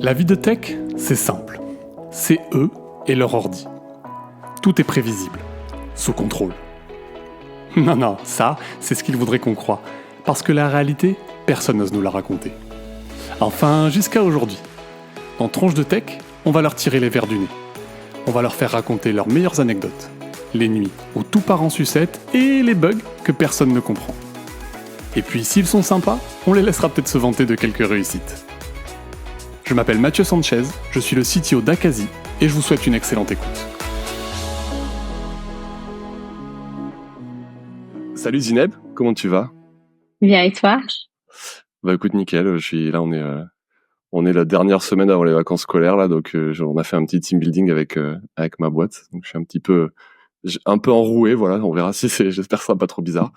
La vie de tech, c'est simple. C'est eux et leur ordi. Tout est prévisible, sous contrôle. Non, ça, c'est ce qu'ils voudraient qu'on croie. Parce que la réalité, personne n'ose nous la raconter. Enfin, jusqu'à aujourd'hui. Dans Tronche de Tech, on va leur tirer les vers du nez. On va leur faire raconter leurs meilleures anecdotes. Les nuits où tout part en sucette et les bugs que personne ne comprend. Et puis, s'ils sont sympas, on les laissera peut-être se vanter de quelques réussites. Je m'appelle Mathieu Sanchez, je suis le CTO d'Akazi et je vous souhaite une excellente écoute. Salut Zineb, comment tu vas ? Bien, et toi ? Bah écoute, nickel, je suis là, on est la dernière semaine avant les vacances scolaires là, donc on a fait un petit team building avec ma boîte, donc je suis un peu enroué, voilà, on verra j'espère que ça sera pas trop bizarre.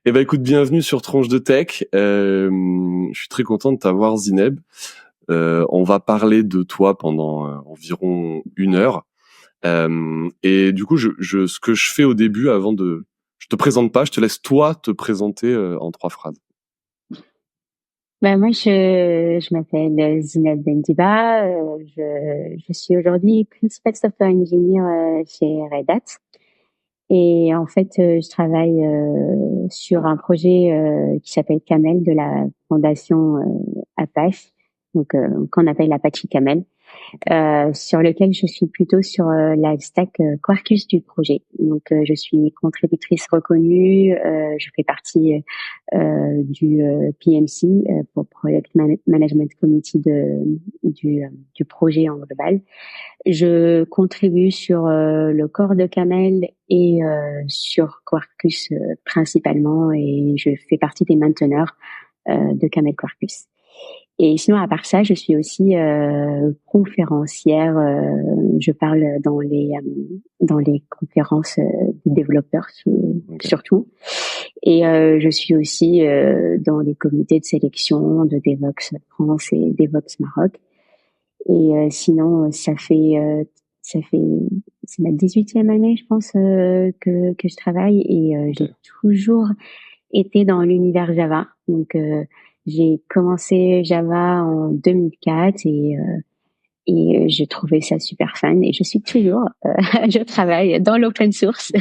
Et ben écoute, bienvenue sur Tronche de Tech. Je suis très content de t'avoir Zineb. On va parler de toi pendant environ 1 heure. Et du coup, ce que je fais au début, je te présente pas, je te laisse toi te présenter en 3 phrases. Moi, je m'appelle Zineb Bendiba. Je suis aujourd'hui Principal Software Engineer chez Red Hat. Et en fait, je travaille sur un projet qui s'appelle Camel de la fondation Apache, donc qu'on appelle Apache Camel. Sur lequel je suis plutôt sur la stack Quarkus du projet. Donc, je suis contributrice reconnue. Je fais partie du PMC pour Project Management Committee du projet en global. Je contribue sur le corps de Camel et sur Quarkus principalement, et je fais partie des mainteneurs de Camel Quarkus. Et sinon, à part ça, je suis aussi conférencière. Je parle dans les conférences des développeurs surtout. Et je suis aussi dans les comités de sélection de Devox France et Devox Maroc. Et sinon, c'est ma 18e année, je pense, que je travaille, et j'ai toujours été dans l'univers Java. Donc j'ai commencé Java en 2004 et j'ai trouvé ça super fun, et je suis toujours je travaille dans l'open source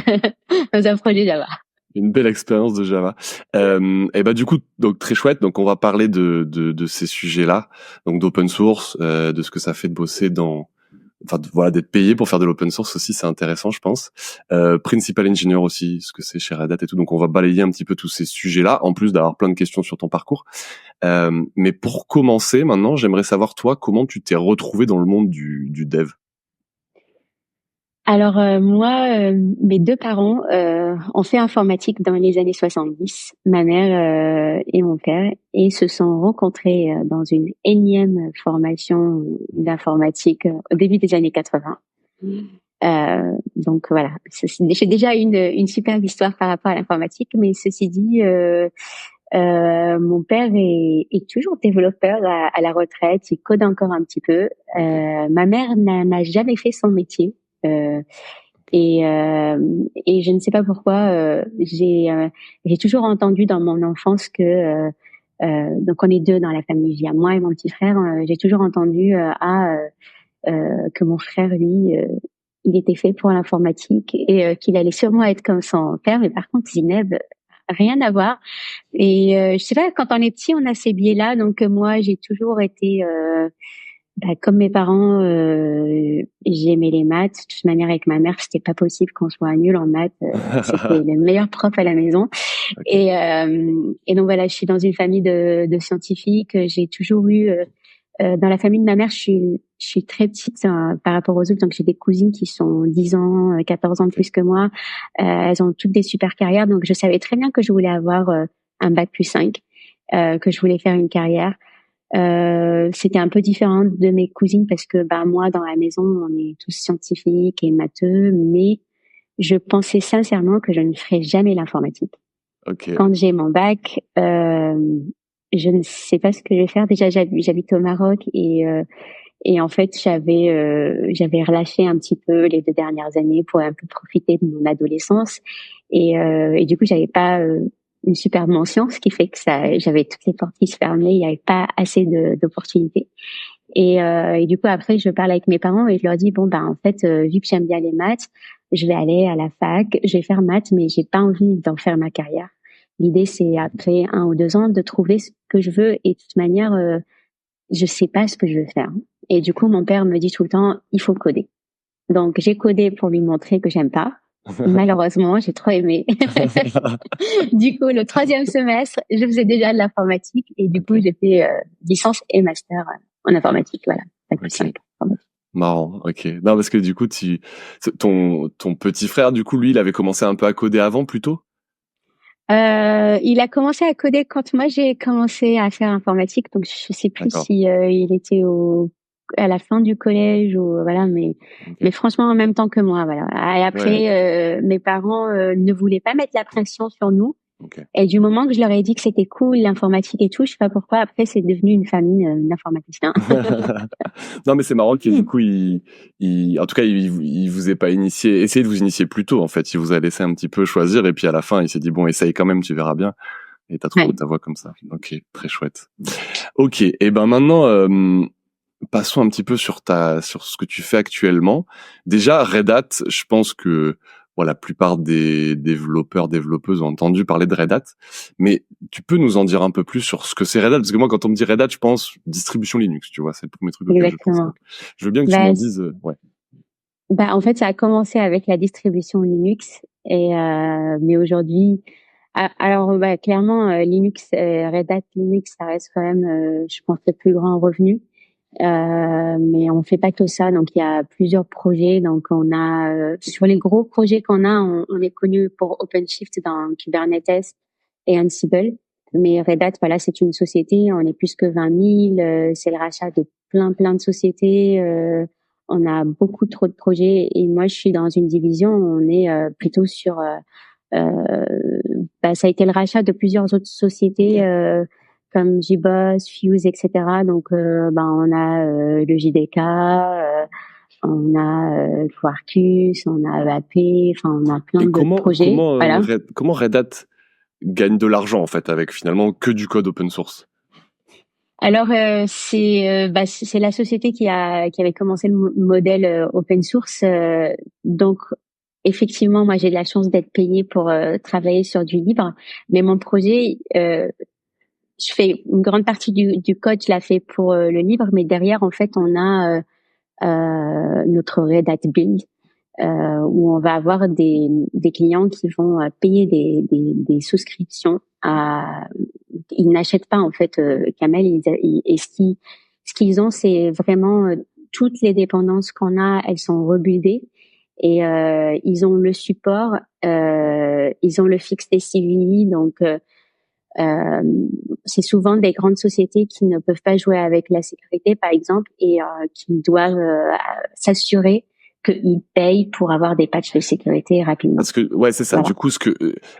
dans un projet Java. Une belle expérience de Java. Et bah du coup, donc très chouette. Donc on va parler de ces sujets-là, donc d'open source, de ce que ça fait de bosser d'être payé pour faire de l'open source aussi, c'est intéressant, je pense. Principal Engineer aussi, ce que c'est chez Red Hat et tout. Donc on va balayer un petit peu tous ces sujets-là, en plus d'avoir plein de questions sur ton parcours. Mais pour commencer, maintenant, j'aimerais savoir toi, comment tu t'es retrouvé dans le monde du dev. Alors moi, mes 2 parents ont fait informatique dans les années 70, ma mère et mon père, et se sont rencontrés dans une énième formation d'informatique au début des années 80. Donc voilà, j'ai déjà une superbe histoire par rapport à l'informatique, mais ceci dit, mon père est toujours développeur à la retraite, il code encore un petit peu. Ma mère n'a jamais fait son métier. Et je ne sais pas pourquoi, j'ai toujours entendu dans mon enfance que donc on est 2 dans la famille, il y a moi et mon petit frère. J'ai toujours entendu que mon frère, lui, il était fait pour l'informatique, et qu'il allait sûrement être comme son père. Mais par contre, Zineb, rien à voir. Et je sais pas, quand on est petit, on a ces biais-là. Donc moi, j'ai toujours été comme mes parents, j'aimais les maths. De toute manière, avec ma mère, c'était pas possible qu'on soit nul en maths. C'était le meilleur prof à la maison. Okay. Et donc voilà, je suis dans une famille de scientifiques. J'ai toujours eu dans la famille de ma mère, je suis très petite par rapport aux autres. Donc j'ai des cousines qui sont 10 ans, 14 ans de plus que moi. Elles ont toutes des super carrières. Donc je savais très bien que je voulais avoir un bac+5, que je voulais faire une carrière. C'était un peu différent de mes cousines parce que moi, dans la maison, on est tous scientifiques et matheux, mais je pensais sincèrement que je ne ferais jamais l'informatique. Okay. Quand j'ai mon bac, je ne sais pas ce que je vais faire. Déjà, j'habite au Maroc, et en fait, j'avais relâché un petit peu les 2 dernières années pour un peu profiter de mon adolescence, et du coup, j'avais pas une super mention, ce qui fait que j'avais toutes les portes qui se fermaient, il n'y avait pas assez d'opportunités. Et du coup, après, je parle avec mes parents et je leur dis, bon, ben, en fait, vu que j'aime bien les maths, je vais aller à la fac, je vais faire maths, mais j'ai pas envie d'en faire ma carrière. L'idée, c'est après 1 ou 2 ans de trouver ce que je veux et de toute manière, je sais pas ce que je veux faire. Et du coup, mon père me dit tout le temps, il faut coder. Donc, j'ai codé pour lui montrer que j'aime pas. Malheureusement, j'ai trop aimé. Du coup, le 3e semestre, je faisais déjà de l'informatique et du coup, j'ai fait licence et master en informatique. Voilà. Okay. Marrant, ok. Non, parce que du coup, ton petit frère, du coup, lui, il avait commencé un peu à coder avant, plutôt? Il a commencé à coder quand moi j'ai commencé à faire informatique, donc je sais plus si il était à la fin du collège ou voilà, mais franchement en même temps que moi, voilà. Et après, mes parents ne voulaient pas mettre la pression sur nous. Et du moment que je leur ai dit que c'était cool l'informatique et tout, je sais pas pourquoi après c'est devenu une famille d'informaticiens. Non, mais c'est marrant que du coup en tout cas il vous ait pas essayé de vous initier plus tôt, en fait. Il vous a laissé un petit peu choisir et puis à la fin il s'est dit bon, essaye quand même, tu verras bien. Et t'as trouvé ta voie comme ça. Ok, très chouette. Ok, et ben maintenant passons un petit peu sur ce que tu fais actuellement. Déjà Red Hat, je pense que la plupart des développeuses ont entendu parler de Red Hat, mais tu peux nous en dire un peu plus sur ce que c'est Red Hat, parce que moi quand on me dit Red Hat, je pense distribution Linux, tu vois, c'est le premier truc auquel je pense. Donc, je veux bien que tu m'en dises. En fait, ça a commencé avec la distribution Linux, mais aujourd'hui, alors clairement Linux, Red Hat Linux, ça reste quand même, je pense, le plus grand revenu. Mais on fait pas que ça, donc il y a plusieurs projets. Donc on a sur les gros projets qu'on a, on est connu pour OpenShift dans Kubernetes et Ansible. Mais Red Hat, voilà, c'est une société, on est plus que 20 000, c'est le rachat de plein de sociétés. On a beaucoup trop de projets et moi je suis dans une division où on est plutôt sur ça a été le rachat de plusieurs autres sociétés comme JBoss, Fuse, etc. Donc on a le JDK, on a Quarkus, on a EAP, enfin on a plein de projets. Comment Red Hat gagne de l'argent en fait avec finalement que du code open source? Alors c'est la société qui avait commencé le modèle open source. Donc effectivement, moi j'ai de la chance d'être payée pour travailler sur du libre, mais mon projet, je fais une grande partie du code, je la fais pour le libre, mais derrière en fait on a notre Red Hat Build où on va avoir des clients qui vont payer des souscriptions ils n'achètent pas en fait Camel et ce qu'ils ont c'est vraiment toutes les dépendances qu'on a, elles sont rebuildées et ils ont le support, ils ont le fixe des CVE, donc c'est souvent des grandes sociétés qui ne peuvent pas jouer avec la sécurité, par exemple, et qui doivent s'assurer qu'ils payent pour avoir des patchs de sécurité rapidement. Parce que c'est ça. Voilà. Du coup,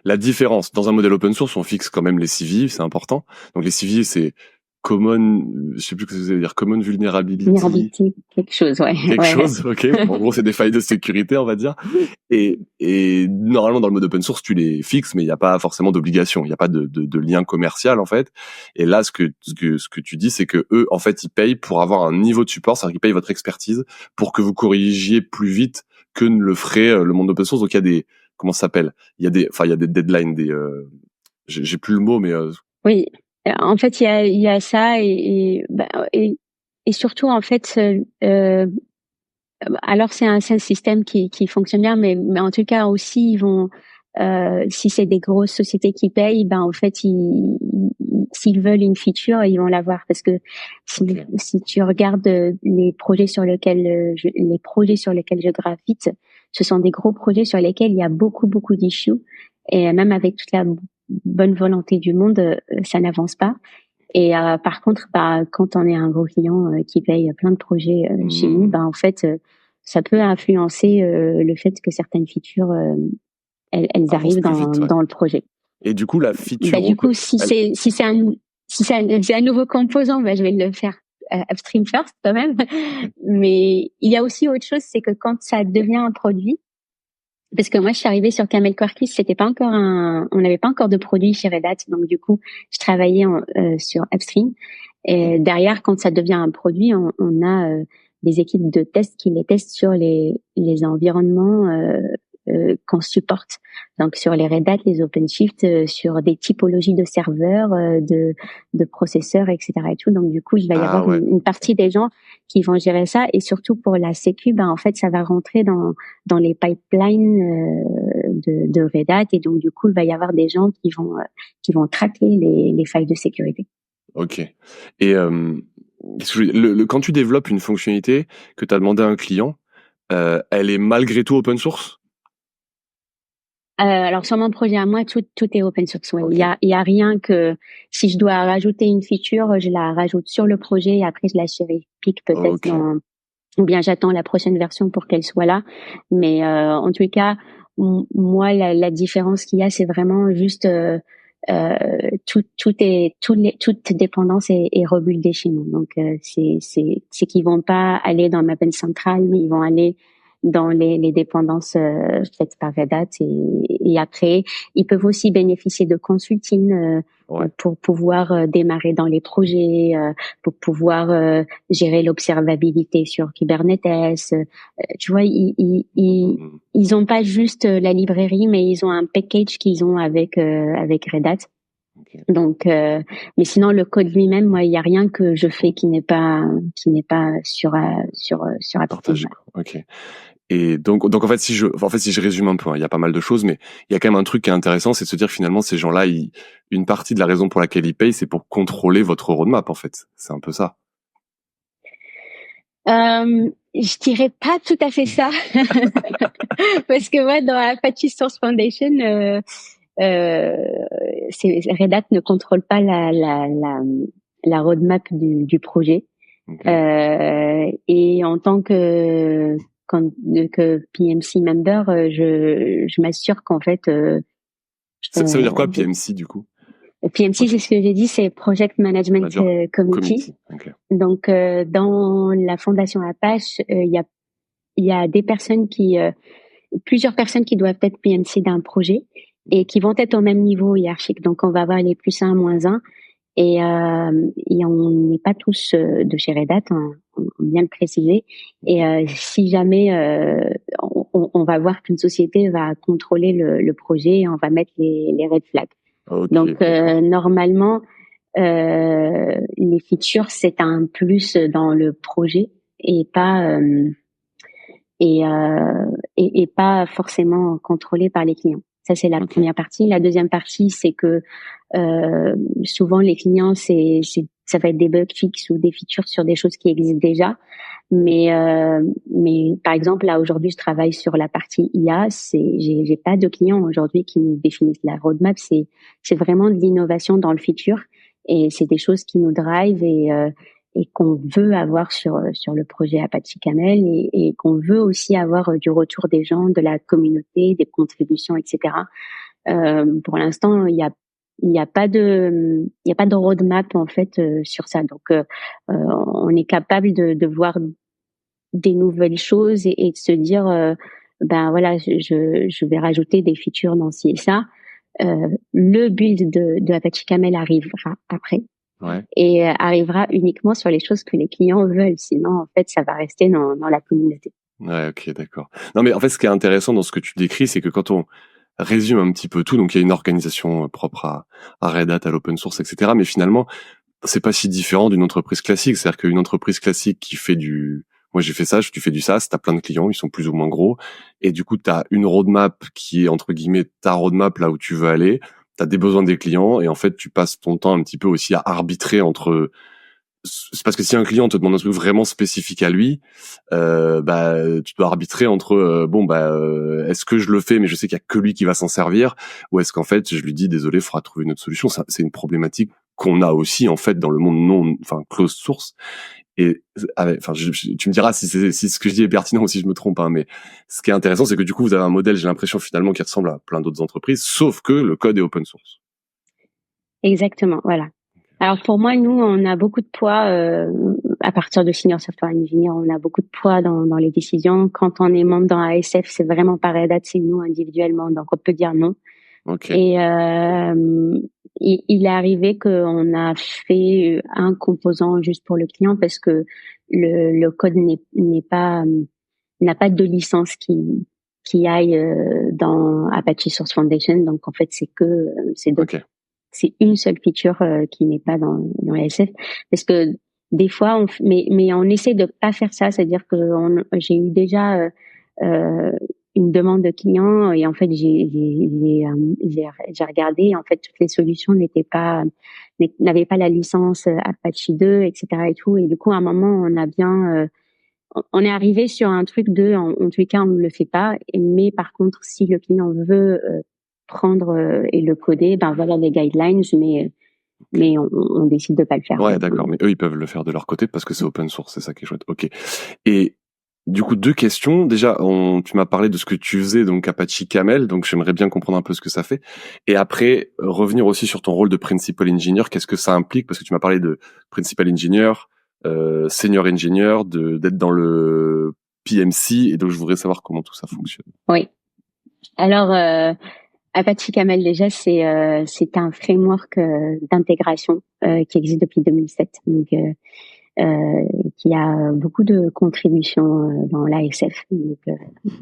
la différence dans un modèle open source, on fixe quand même les CVE, c'est important. Donc les CVE, c'est common, je sais plus ce que ça veut dire, common vulnerability. Quelque chose, Quelque chose, ok. En gros, c'est des failles de sécurité, on va dire. Et normalement, dans le mode open source, tu les fixes, mais il n'y a pas forcément d'obligation. Il n'y a pas de lien commercial, en fait. Et là, ce que tu dis, c'est que eux, en fait, ils payent pour avoir un niveau de support, c'est-à-dire qu'ils payent votre expertise pour que vous corrigiez plus vite que ne le ferait le monde open source. Donc, il y a des, comment ça s'appelle? Il y a des deadlines, j'ai plus le mot, mais oui. En fait, il y a ça et surtout en fait, alors c'est un système qui fonctionne bien, mais en tout cas aussi ils vont, si c'est des grosses sociétés qui payent, en fait s'ils veulent une feature, ils vont l'avoir parce que si tu regardes les projets sur lesquels je gravite, ce sont des gros projets sur lesquels il y a beaucoup d'issues et même avec toute la bonne volonté du monde, ça n'avance pas. Et par contre, quand on est un gros client qui paye plein de projets chez nous, en fait, ça peut influencer le fait que certaines features elles arrivent dans le projet. Et du coup, la feature. Du coup, si c'est un nouveau composant, je vais le faire upstream first quand même. Mais il y a aussi autre chose, c'est que quand ça devient un produit, Parce que moi, je suis arrivée sur Camel Quarkis, on n'avait pas encore de produit chez Red Hat, donc du coup, je travaillais sur Upstream. Et derrière, quand ça devient un produit, on a des équipes de tests qui les testent sur les environnements qu'on supporte. Donc sur les Red Hat, les OpenShift, sur des typologies de serveurs, de processeurs, etc. et tout. Donc du coup, il va y avoir une partie des gens qui vont gérer ça, et surtout pour la sécu, ben en fait, ça va rentrer dans les pipelines de Red Hat, et donc du coup, il va y avoir des gens qui vont traquer les failles de sécurité. Ok. Et quand tu développes une fonctionnalité que tu as demandé à un client, elle est malgré tout open source? Alors sur mon projet à moi, tout est open source. Ouais. Okay. Il y a rien que si je dois rajouter une feature, je la rajoute sur le projet et après je la cherry pick peut-être ou bien j'attends la prochaine version pour qu'elle soit là. Mais en tout cas, moi la différence qu'il y a, c'est vraiment juste toute dépendance est rebuildée chez nous. Donc c'est qu'ils vont pas aller dans Maven Central, mais ils vont aller dans les dépendances faites par Red Hat, et après ils peuvent aussi bénéficier de consulting pour pouvoir démarrer dans les projets, pour pouvoir gérer l'observabilité sur Kubernetes. Tu vois, ils ont pas juste la librairie, mais ils ont un package qu'ils ont avec Red Hat. Okay. Donc, mais sinon le code lui-même, moi, il y a rien que je fais qui n'est pas sur partagé. Ok. Et donc en fait, si je résume un peu, il y a pas mal de choses, mais il y a quand même un truc qui est intéressant, c'est de se dire que finalement ces gens-là, une partie de la raison pour laquelle ils payent, c'est pour contrôler votre roadmap, en fait. C'est un peu ça. Je dirais pas tout à fait ça, parce que moi, dans Apache Source Foundation, Red Hat ne contrôle pas la roadmap du projet. Okay. Et en tant que PMC member, je m'assure qu'en fait. Ça veut dire quoi PMC du coup? PMC, c'est ce que j'ai dit, c'est Project Management Committee. Okay. Donc dans la fondation Apache, il y a des personnes plusieurs personnes qui doivent être PMC d'un projet et qui vont être au même niveau hiérarchique. Donc on va avoir les +1, -1. Et on n'est pas tous de chez Red Hat, on vient de préciser. Et si jamais on va voir qu'une société va contrôler le projet, et on va mettre les red flags. Okay, donc normalement, les features c'est un plus dans le projet et pas pas forcément contrôlé par les clients. Ça, c'est la première partie. La deuxième partie, c'est que souvent les clients, ça va être des bugs fixes ou des features sur des choses qui existent déjà. Mais par exemple, là aujourd'hui, je travaille sur la partie IA. J'ai pas de clients aujourd'hui qui nous définissent la roadmap. C'est vraiment de l'innovation dans le futur, et c'est des choses qui nous drive et qu'on veut avoir sur le projet Apache Camel, et qu'on veut aussi avoir du retour des gens, de la communauté, des contributions, etc. Pour l'instant, il y a pas de roadmap en fait sur ça. Donc on est capable de voir des nouvelles choses et de se dire ben voilà, je vais rajouter des features dans ci et ça. Le build de Apache Camel arrivera après. Ouais. Et arrivera uniquement sur les choses que les clients veulent. Sinon, en fait, ça va rester dans la communauté. Ouais, ok, d'accord. Non, mais en fait, ce qui est intéressant dans ce que tu décris, c'est que quand on résume un petit peu tout, donc il y a une organisation propre à Red Hat, à l'open source, etc. Mais finalement, c'est pas si différent d'une entreprise classique. C'est-à-dire qu'une entreprise classique qui fait moi j'ai fait ça, tu fais du SaaS, t'as plein de clients, ils sont plus ou moins gros, et du coup t'as une roadmap qui est entre guillemets ta roadmap là où tu veux aller. T'as des besoins des clients, et en fait tu passes ton temps un petit peu aussi à arbitrer entre. C'est parce que si un client te demande un truc vraiment spécifique à lui, tu dois arbitrer entre est-ce que je le fais mais je sais qu'il y a que lui qui va s'en servir, ou est-ce qu'en fait je lui dis désolé, faudra trouver une autre solution. Ça, c'est une problématique qu'on a aussi en fait dans le monde closed source. Et tu me diras si ce que je dis est pertinent ou si je me trompe, hein, mais ce qui est intéressant, c'est que du coup vous avez un modèle, j'ai l'impression finalement, qui ressemble à plein d'autres entreprises, sauf que le code est open source. Exactement, voilà. Alors pour moi, nous, on a beaucoup de poids à partir de senior software engineer. On a beaucoup de poids dans les décisions. Quand on est membre dans ASF, c'est vraiment pas Red Hat, c'est nous individuellement. Donc on peut dire non. Ok. Et il est arrivé qu'on a fait un composant juste pour le client parce que le code n'a pas de licence qui aille dans Apache Source Foundation. Donc en fait, Ok. c'est une seule feature qui n'est pas dans ASF parce que des fois mais on essaie de pas faire ça, c'est-à-dire que j'ai eu déjà une demande de client et en fait j'ai regardé et en fait toutes les solutions n'avaient pas la licence Apache 2, etc. et tout, et du coup à un moment on est arrivé sur un truc en tous les cas on ne le fait pas, mais par contre si le client veut prendre et le coder, ben voilà les guidelines, mais on décide de pas le faire. Ouais, d'accord. Mais eux, ils peuvent le faire de leur côté parce que c'est open source, c'est ça qui est chouette. Ok. Et du coup, deux questions. Déjà, tu m'as parlé de ce que tu faisais, donc Apache Camel, donc j'aimerais bien comprendre un peu ce que ça fait. Et après, revenir aussi sur ton rôle de principal engineer, qu'est-ce que ça implique? Parce que tu m'as parlé de principal engineer, senior engineer, d'être dans le PMC, et donc je voudrais savoir comment tout ça fonctionne. Oui. Alors Apache Camel déjà c'est un framework d'intégration qui existe depuis 2007, donc qui a beaucoup de contributions dans l'ASF. Donc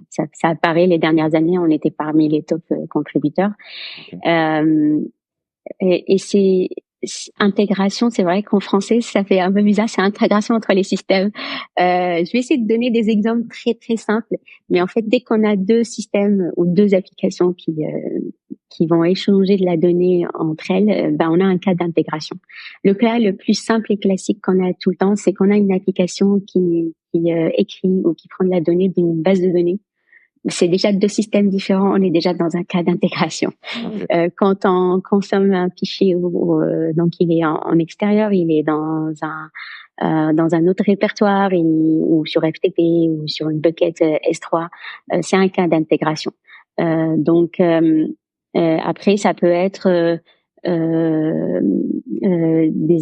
ça apparaît les dernières années, on était parmi les top contributeurs. Okay. Et intégration, c'est vrai qu'en français, ça fait un peu bizarre, c'est intégration entre les systèmes. Je vais essayer de donner des exemples très, très simples. Mais en fait, dès qu'on a deux systèmes ou deux applications qui vont échanger de la donnée entre elles, ben, on a un cas d'intégration. Le cas le plus simple et classique qu'on a tout le temps, c'est qu'on a une application qui écrit ou qui prend de la donnée d'une base de données. C'est déjà deux systèmes différents, on est déjà dans un cas d'intégration. Okay. Quand on consomme un fichier, donc il est en extérieur, il est dans un autre répertoire ou sur FTP ou sur une bucket S3, c'est un cas d'intégration. Donc après, ça peut être des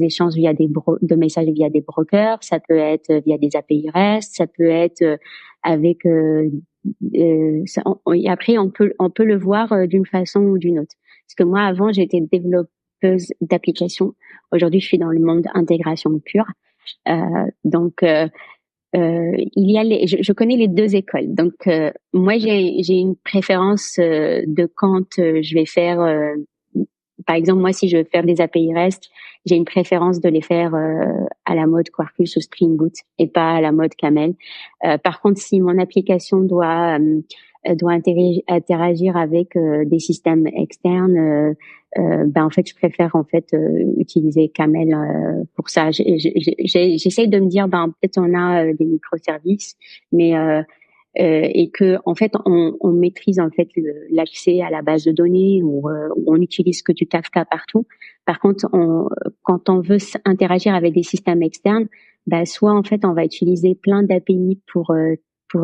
échanges via de messages via des brokers, ça peut être via des API REST, ça peut être avec après on peut le voir d'une façon ou d'une autre. Parce que moi avant j'étais développeuse d'applications, aujourd'hui je suis dans le monde intégration pure. Donc il y a je connais les deux écoles. Donc moi j'ai une préférence de quand je vais faire par exemple, moi, si je veux faire des API REST, j'ai une préférence de les faire à la mode Quarkus ou Spring Boot et pas à la mode Camel. Par contre, si mon application doit interagir avec des systèmes externes, ben en fait, je préfère en fait utiliser Camel pour ça. J'essaye de me dire, ben peut-être on a des microservices, mais et que en fait on maîtrise en fait l'accès à la base de données ou on utilise que du Kafka partout. Par contre, quand on veut interagir avec des systèmes externes, bah soit en fait on va utiliser plein d'API pour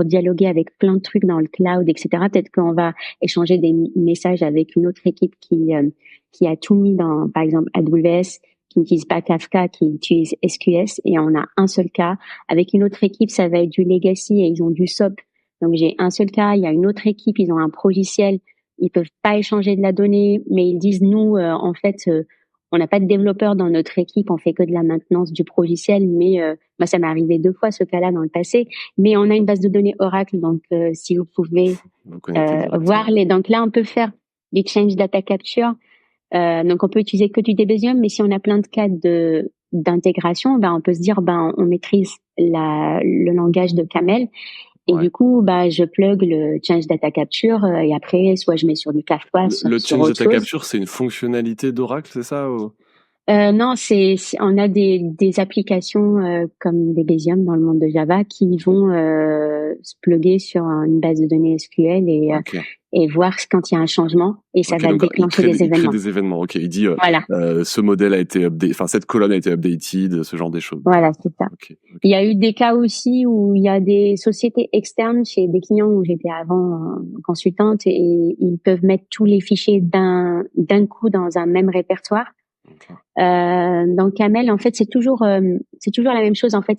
dialoguer avec plein de trucs dans le cloud, etc. Peut-être qu'on va échanger des messages avec une autre équipe qui a tout mis dans, par exemple, AWS, qui n'utilise pas Kafka, qui utilise SQS, et on a un seul cas. Avec une autre équipe, ça va être du legacy et ils ont du SOAP. Donc j'ai un seul cas, il y a une autre équipe, ils ont un progiciel, ils peuvent pas échanger de la donnée, mais ils disent nous en fait on n'a pas de développeurs dans notre équipe, on fait que de la maintenance du progiciel, mais moi ça m'est arrivé 2 fois ce cas-là dans le passé, mais on a une base de données Oracle, donc si vous pouvez voir donc là on peut faire l'exchange data capture, donc on peut utiliser que du Debezium, mais si on a plein de cas d'intégration, ben on peut se dire ben on maîtrise le langage de Camel. Et du coup, bah, je plug le Change Data Capture et après, soit je mets sur du Kafka, soit le sur Change autre Data chose. Capture, c'est une fonctionnalité d'Oracle, c'est ça ou... Non, on a des applications comme Debezium dans le monde de Java qui vont se plugger sur une base de données SQL et voir quand il y a un changement et ça va déclencher des événements. Il crée des événements. Ok, il dit voilà. Ce modèle a été updated, enfin cette colonne a été updated, ce genre des choses. Voilà, c'est ça. Okay. Il y a eu des cas aussi où il y a des sociétés externes chez des clients où j'étais avant consultante et ils peuvent mettre tous les fichiers d'un coup dans un même répertoire. Dans Camel, en fait, c'est toujours la même chose. En fait,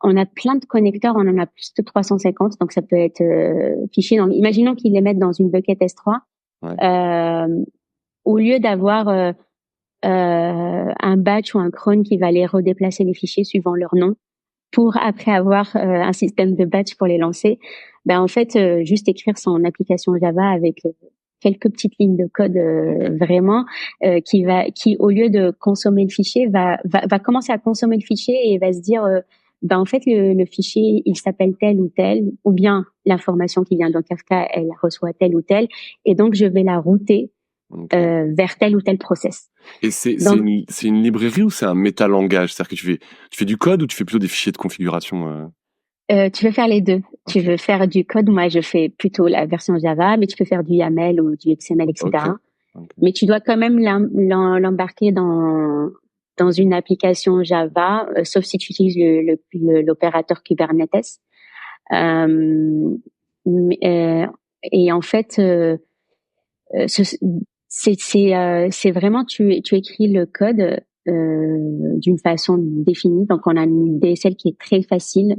on a plein de connecteurs, on en a plus de 350, donc ça peut être fichier. Donc, imaginons qu'ils les mettent dans une bucket S3. Au lieu d'avoir un batch ou un cron qui va aller redéplacer les fichiers suivant leur nom, pour après avoir un système de batch pour les lancer, ben en fait juste écrire son application Java avec quelques petites lignes de code vraiment qui au lieu de consommer le fichier va commencer à consommer le fichier et va se dire ben en fait le fichier il s'appelle tel ou tel, ou bien l'information qui vient dans Kafka elle reçoit tel ou tel, et donc je vais la router vers tel ou tel process. Et c'est une librairie ou c'est un métalangage? C'est-à-dire que tu fais du code ou tu fais plutôt des fichiers de configuration? Tu veux faire les deux. Tu veux faire du code. Moi, je fais plutôt la version Java, mais tu peux faire du YAML ou du XML, etc. Mais tu dois quand même l'embarquer dans une application Java, sauf si tu utilises l'opérateur Kubernetes. Et en fait, c'est vraiment tu écris le code d'une façon définie. Donc on a une DSL qui est très facile.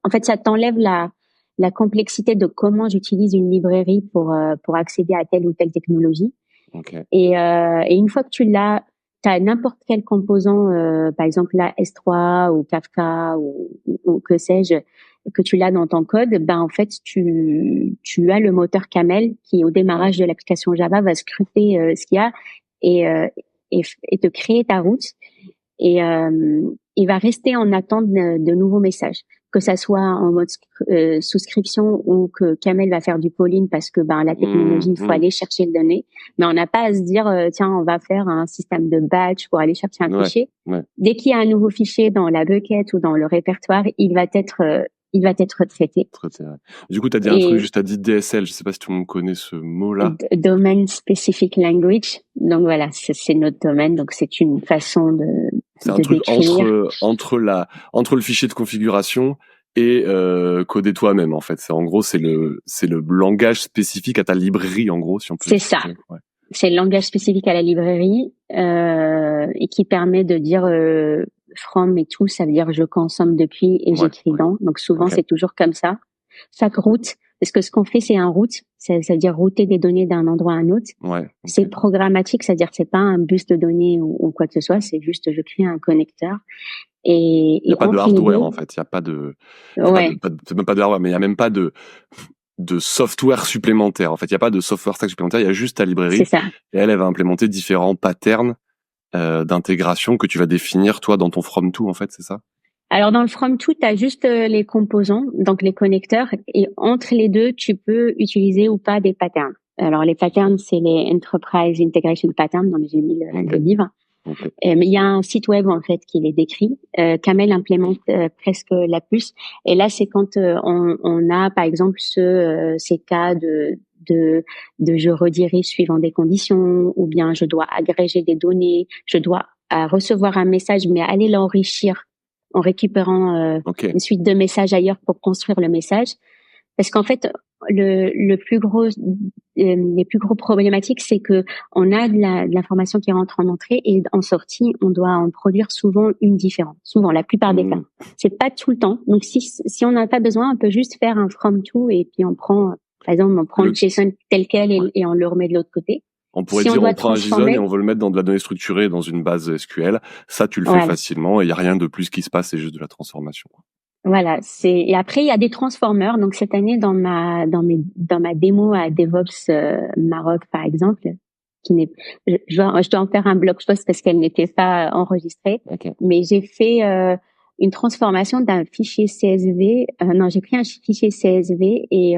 En fait, ça t'enlève la complexité de comment j'utilise une librairie pour accéder à telle ou telle technologie. Et une fois que tu l'as, t'as n'importe quel composant, par exemple la S3 ou Kafka ou que sais-je, que tu l'as dans ton code, ben en fait tu as le moteur Camel qui au démarrage de l'application Java va scruter ce qu'il y a et te créer ta route, et il va rester en attente de nouveaux messages, que ça soit en mode souscription ou que Camel va faire du polling parce que ben la technologie il faut aller chercher le données, mais on n'a pas à se dire tiens on va faire un système de batch pour aller chercher un fichier. Dès qu'il y a un nouveau fichier dans la bucket ou dans le répertoire, il va être traité. Du coup, tu as dit un truc, juste tu as dit DSL, je sais pas si tout le monde connaît ce mot-là. Domain Specific Language. Donc voilà, c'est notre domaine, donc c'est une façon de c'est un truc entre le fichier de configuration et coder toi-même en fait. En gros, c'est le langage spécifique à ta librairie en gros, si on peut. C'est ça. Ouais. C'est le langage spécifique à la librairie et qui permet de dire from et tout, ça veut dire je consomme depuis et j'écris dans. Donc souvent c'est toujours comme ça. Chaque route, parce que ce qu'on fait c'est un route, ça veut dire router des données d'un endroit à un autre. C'est programmatique, c'est-à-dire que c'est pas un bus de données ou quoi que ce soit, c'est juste je crée un connecteur. Et il n'y a pas de hardware en fait, il n'y a pas de, c'est même pas de hardware, mais il n'y a même pas de software supplémentaire. En fait, il n'y a pas de software stack supplémentaire, il y a juste ta librairie. C'est ça. Et elle va implémenter différents patterns d'intégration que tu vas définir toi dans ton from to en fait, c'est ça? Alors dans le from to, tu as juste les composants, donc les connecteurs, et entre les deux, tu peux utiliser ou pas des patterns. Alors les patterns, c'est les Enterprise Integration Patterns, dont j'ai mis le livre. Mais il y a un site web en fait qui les décrit. Camel implémente presque la plus. Et là, c'est quand on a par exemple ces cas de je redirige suivant des conditions, ou bien je dois agréger des données, je dois recevoir un message mais aller l'enrichir en récupérant une suite de messages ailleurs pour construire le message. Parce qu'en fait, les plus gros problématiques, c'est que on a de l'information qui rentre en entrée et en sortie, on doit en produire souvent une différente. Souvent, la plupart des cas. C'est pas tout le temps. Donc, si on n'a pas besoin, on peut juste faire un from to et puis on prend, par exemple, on prend le JSON tel quel et on le remet de l'autre côté. On pourrait dire on prend un JSON et on veut le mettre dans de la donnée structurée dans une base SQL. Ça, tu le fais facilement et il y a rien de plus qui se passe, c'est juste de la transformation. Voilà, et après il y a des transformers. Donc cette année dans ma démo à DevOps Maroc par exemple, je dois en faire un blog post parce qu'elle n'était pas enregistrée. Mais j'ai fait une transformation d'un fichier CSV. J'ai pris un fichier CSV et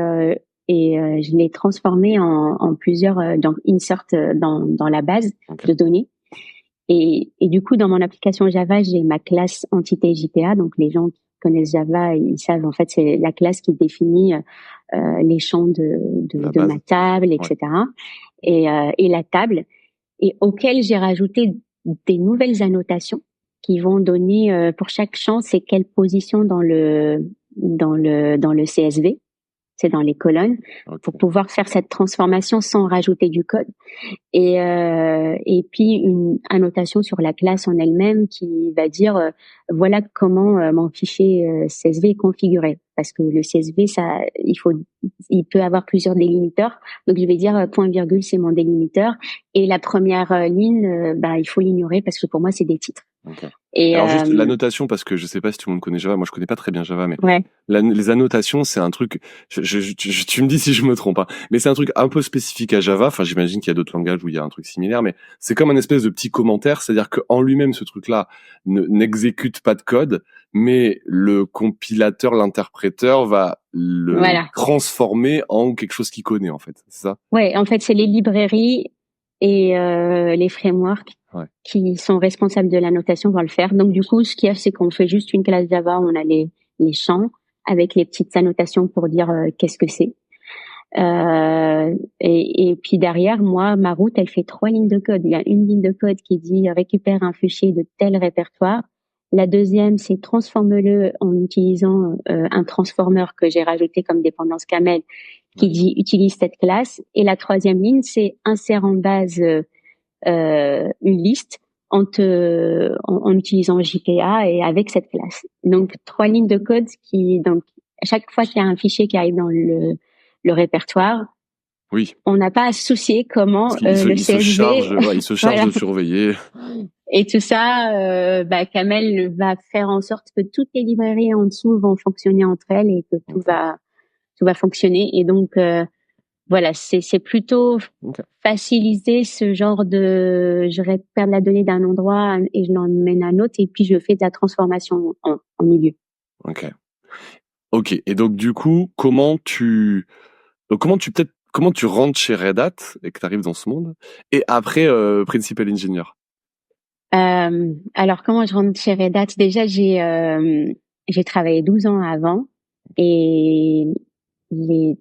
je l'ai transformé en plusieurs donc insert dans la base de données. Et du coup dans mon application Java, j'ai ma classe entité JPA, donc les gens qui connaissent Java, ils savent en fait c'est la classe qui définit les champs de ma table, etc. Et la table, et auquel j'ai rajouté des nouvelles annotations qui vont donner pour chaque champ c'est quelle position dans le CSV. c'est dans les colonnes, pour pouvoir faire cette transformation sans rajouter du code. Et puis une annotation sur la classe en elle-même qui va dire voilà comment mon fichier CSV est configuré, parce que le CSV il peut avoir plusieurs délimiteurs, donc je vais dire point virgule c'est mon délimiteur, et la première ligne il faut l'ignorer parce que pour moi c'est des titres. Okay. Et alors juste l'annotation, parce que je sais pas si tout le monde connaît Java, moi je connais pas très bien Java, mais ouais. Les annotations, c'est un truc, tu me dis si je me trompe, hein, mais c'est un truc un peu spécifique à Java. Enfin, j'imagine qu'il y a d'autres langages où il y a un truc similaire, mais c'est comme un espèce de petit commentaire, c'est-à-dire qu'en lui-même, ce truc-là n'exécute pas de code, mais le compilateur, l'interpréteur va le transformer en quelque chose qu'il connaît, en fait. C'est ça? Ouais, en fait, c'est les librairies et les frameworks qui sont responsables de l'annotation vont le faire. Donc, du coup, ce qu'il y a, c'est qu'on fait juste une classe Java, on a les champs avec les petites annotations pour dire qu'est-ce que c'est. Et puis derrière, moi, ma route, elle fait 3 lignes de code. Il y a une ligne de code qui dit récupère un fichier de tel répertoire. La deuxième, c'est transforme-le en utilisant un transformer que j'ai rajouté comme dépendance Camel qui dit utilise cette classe. Et la troisième ligne, c'est insère en base une liste en utilisant JPA et avec cette classe. Donc 3 lignes de code donc à chaque fois qu'il y a un fichier qui arrive dans le répertoire, on n'a pas à se soucier comment le CSV il se charge de surveiller. Et tout ça, Camel va faire en sorte que toutes les librairies en dessous vont fonctionner entre elles et que tout va fonctionner. Et donc voilà, c'est plutôt faciliter ce genre de, je récupère la donnée d'un endroit et je l'emmène à un autre et puis je fais de la transformation en milieu. Ok. Et donc du coup, comment tu rentres chez Red Hat et que tu arrives dans ce monde, et après Principal Engineer? Alors comment je rentre chez Red Hat? Déjà j'ai travaillé 12 ans avant, et les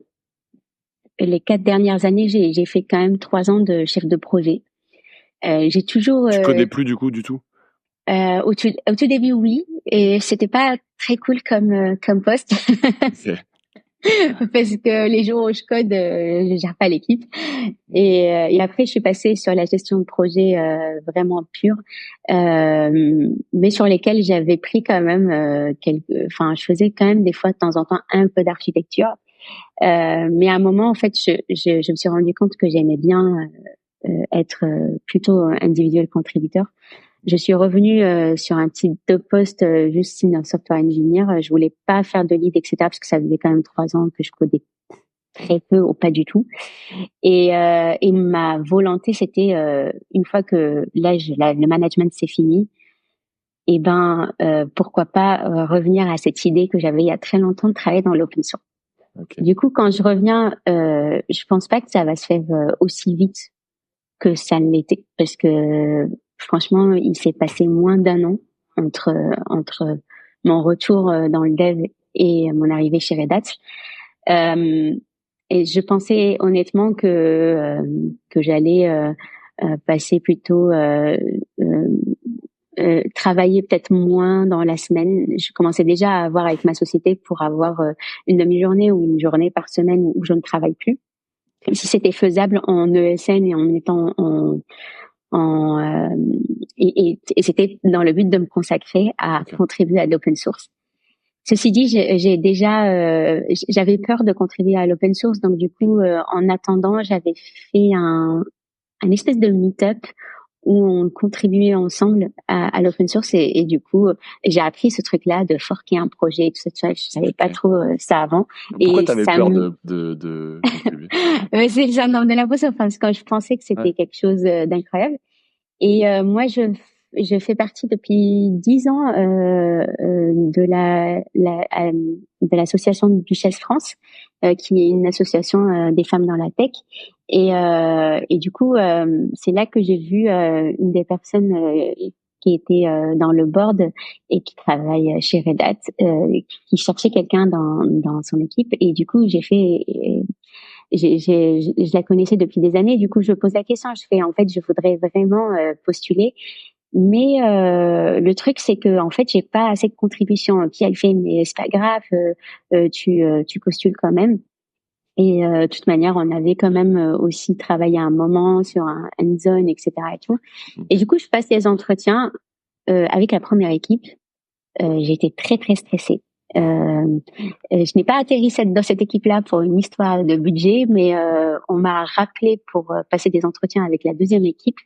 4 dernières années j'ai fait quand même 3 ans de chef de projet. J'ai toujours tu connais plus du coup du tout? Au tout début, oui, et c'était pas très cool comme poste. Parce que les jours où je code, je gère pas l'équipe. Et après, je suis passée sur la gestion de projet vraiment pure, mais sur lesquels j'avais pris quand même je faisais quand même des fois de temps en temps un peu d'architecture. Mais à un moment, en fait, je me suis rendu compte que j'aimais bien être plutôt individuel contributeur. Je suis revenue sur un type de poste juste senior software engineer. Je voulais pas faire de lead, etc., parce que ça faisait quand même 3 ans que je codais très peu ou pas du tout. Et ma volonté, c'était une fois que le management c'est fini, et pourquoi pas revenir à cette idée que j'avais il y a très longtemps de travailler dans l'open source. Du coup, quand je reviens, je pense pas que ça va se faire aussi vite que ça ne l'était, parce que franchement, il s'est passé moins d'1 an entre mon retour dans le dev et mon arrivée chez Red Hat. Et je pensais honnêtement que j'allais passer plutôt travailler peut-être moins dans la semaine. Je commençais déjà à avoir avec ma société pour avoir une demi-journée ou une journée par semaine où je ne travaille plus. Si c'était faisable en ESN et en étant et c'était dans le but de me consacrer à contribuer à l'open source. Ceci dit, j'avais peur de contribuer à l'open source, donc du coup, en attendant, j'avais fait un espèce de meet-up où on contribuait ensemble à l'open source, et du coup, j'ai appris ce truc-là de forker un projet et tout ça. Je savais pas trop ça avant. Pourquoi t'avais peur de contribuer? C'est le syndrome de l'imposteur, parce que je pensais que c'était quelque chose d'incroyable. Et moi, je fais partie depuis 10 ans de l'association Duchesse France, qui est une association des femmes dans la tech. Et du coup, c'est là que j'ai vu une des personnes qui était dans le board et qui travaille chez Red Hat, qui cherchait quelqu'un dans son équipe. Et du coup, je la connaissais depuis des années. Du coup, je pose la question. En fait, je voudrais vraiment postuler. Mais le truc, c'est que en fait, j'ai pas assez de contributions. Puis elle fait, mais c'est pas grave, tu postules quand même. Et de toute manière, on avait quand même aussi travaillé un moment sur un hands-on, etc. et tout. Et du coup, je passe les entretiens avec la première équipe. J'ai été très très stressée. Je n'ai pas atterri dans cette équipe-là pour une histoire de budget, mais on m'a rappelé pour passer des entretiens avec la deuxième équipe.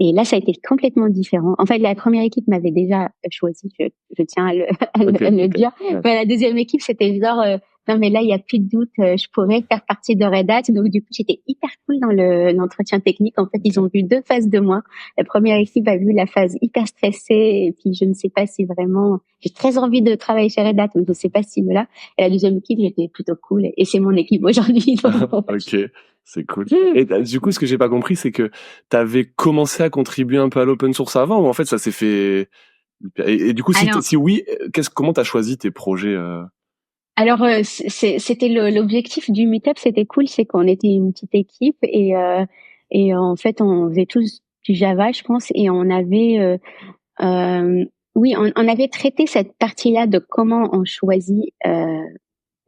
Et là, ça a été complètement différent. En fait, la première équipe m'avait déjà choisi, je tiens à le dire. Ouais. Mais la deuxième équipe, c'était genre, non mais là, il y a plus de doute, je pourrais faire partie de Red Hat. Donc du coup, j'étais hyper cool dans l'entretien technique. En fait, ils ont vu 2 phases de moi. La première équipe a vu la phase hyper stressée, et puis je ne sais pas si vraiment, j'ai très envie de travailler chez Red Hat, mais je ne sais pas si là. Et la deuxième équipe, j'étais plutôt cool, et c'est mon équipe aujourd'hui. Ok, c'est cool. Et du coup, ce que j'ai pas compris, c'est que t'avais commencé à contribuer un peu à l'open source avant, ou en fait ça s'est fait. Et du coup, si oui, comment t'as choisi tes projets Alors, c'était l'objectif du meet-up, c'était cool, c'est qu'on était une petite équipe, et en fait on faisait tous du Java, je pense, et on avait oui, on avait traité cette partie-là de comment on choisit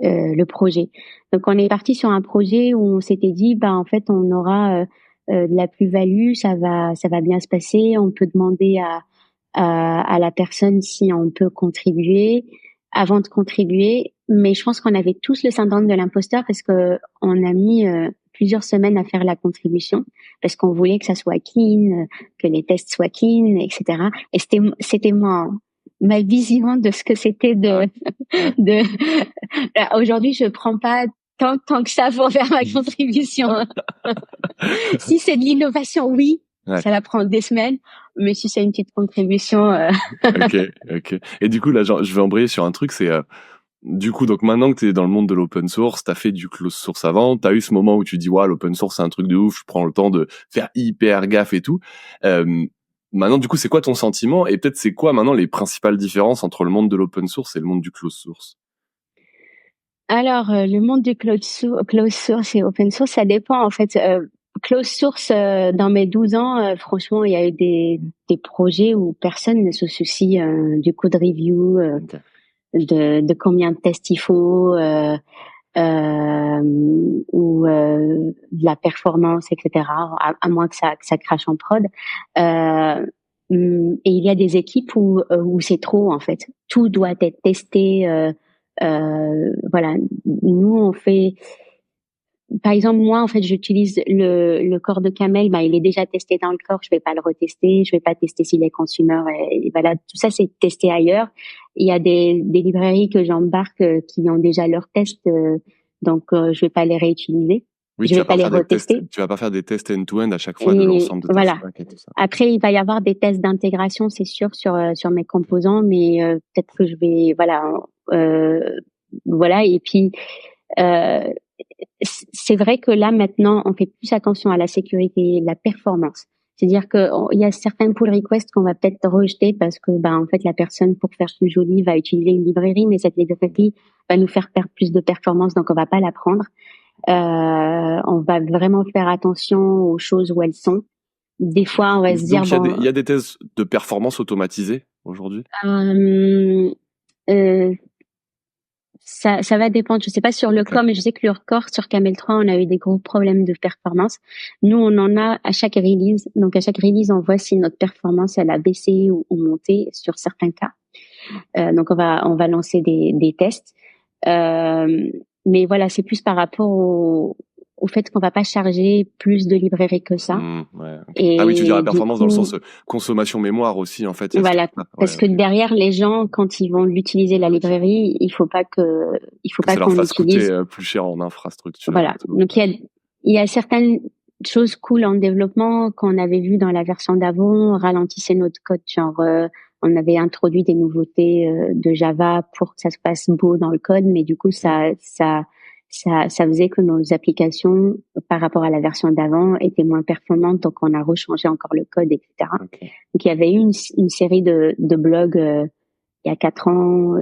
le projet. Donc on est parti sur un projet où on s'était dit, bah en fait on aura de la plus-value, ça va bien se passer, on peut demander à la personne si on peut contribuer avant de contribuer. Mais je pense qu'on avait tous le syndrome de l'imposteur parce que on a mis plusieurs semaines à faire la contribution parce qu'on voulait que ça soit clean, que les tests soient clean, etc. Et c'était ma vision de ce que c'était de aujourd'hui, je prends pas tant que ça pour faire ma contribution. Si c'est de l'innovation, oui, Ouais. ça va prendre des semaines, mais si c'est une petite contribution. Ok. Et du coup, là, je vais embrayer sur un truc, c'est du coup, donc maintenant que tu es dans le monde de l'open source, tu as fait du close source avant, tu as eu ce moment où tu dis, ouais, l'open source, c'est un truc de ouf, je prends le temps de faire hyper gaffe et tout. Maintenant, du coup, c'est quoi ton sentiment? Et peut-être c'est quoi maintenant les principales différences entre le monde de l'open source et le monde du close source? Alors, le monde du close source et open source, ça dépend en fait. Close source, dans mes 12 ans, franchement, il y a eu des projets où personne ne se soucie du code review, Ok. de combien de tests il faut, ou de la performance, etc. À moins que ça crache en prod. Et il y a des équipes où c'est trop en fait. Tout doit être testé. Voilà. Nous on fait. Par exemple, moi, en fait, j'utilise le corps de camel. Bah, il est déjà testé dans le corps. Je vais pas le retester. Je vais pas tester s'il est consumer. Et voilà, tout ça, c'est testé ailleurs. Il y a des librairies que j'embarque qui ont déjà leurs tests, donc je vais pas les réutiliser. Oui, Je vais pas les retester. Tu vas pas faire des tests end-to-end à chaque fois de l'ensemble de ta voilà. stack et tout ça. Après, il va y avoir des tests d'intégration, c'est sûr, sur mes composants, mais peut-être que je vais, voilà. Et puis, c'est vrai que là maintenant, on fait plus attention à la sécurité et la performance. C'est-à-dire que il y a certains pull requests qu'on va peut-être rejeter parce que, en fait, la personne, pour faire plus joli, va utiliser une librairie, mais cette librairie va nous faire perdre plus de performance, donc on va pas la prendre. On va vraiment faire attention aux choses où elles sont. Des fois, on va se dire Donc, il y a des tests de performance automatisés aujourd'hui? Ça va dépendre. Je sais pas sur le corps, mais je sais que le corps sur Camel 3, on a eu des gros problèmes de performance. Nous, on en a à chaque release. Donc, à chaque release, on voit si notre performance, elle a baissé ou monté sur certains cas. Donc, on va lancer des tests. Mais voilà, c'est plus par rapport au fait qu'on va pas charger plus de librairies que ça. Ouais, okay. Et oui, tu veux dire la performance dans le sens consommation mémoire aussi, en fait. Voilà, parce que derrière les gens, quand ils vont l'utiliser la librairie, il faut pas qu'on l'utilise. Ça leur fasse coûter plus cher en infrastructure. Voilà. Donc il y a certaines choses cool en développement qu'on avait vu dans la version d'avant, ralentissait notre code, genre on avait introduit des nouveautés de Java pour que ça se passe beau dans le code, mais du coup ça faisait que nos applications, par rapport à la version d'avant, étaient moins performantes, donc on a rechangé encore le code, etc. Okay. Donc il y avait eu une série de blogs il y a 4 ans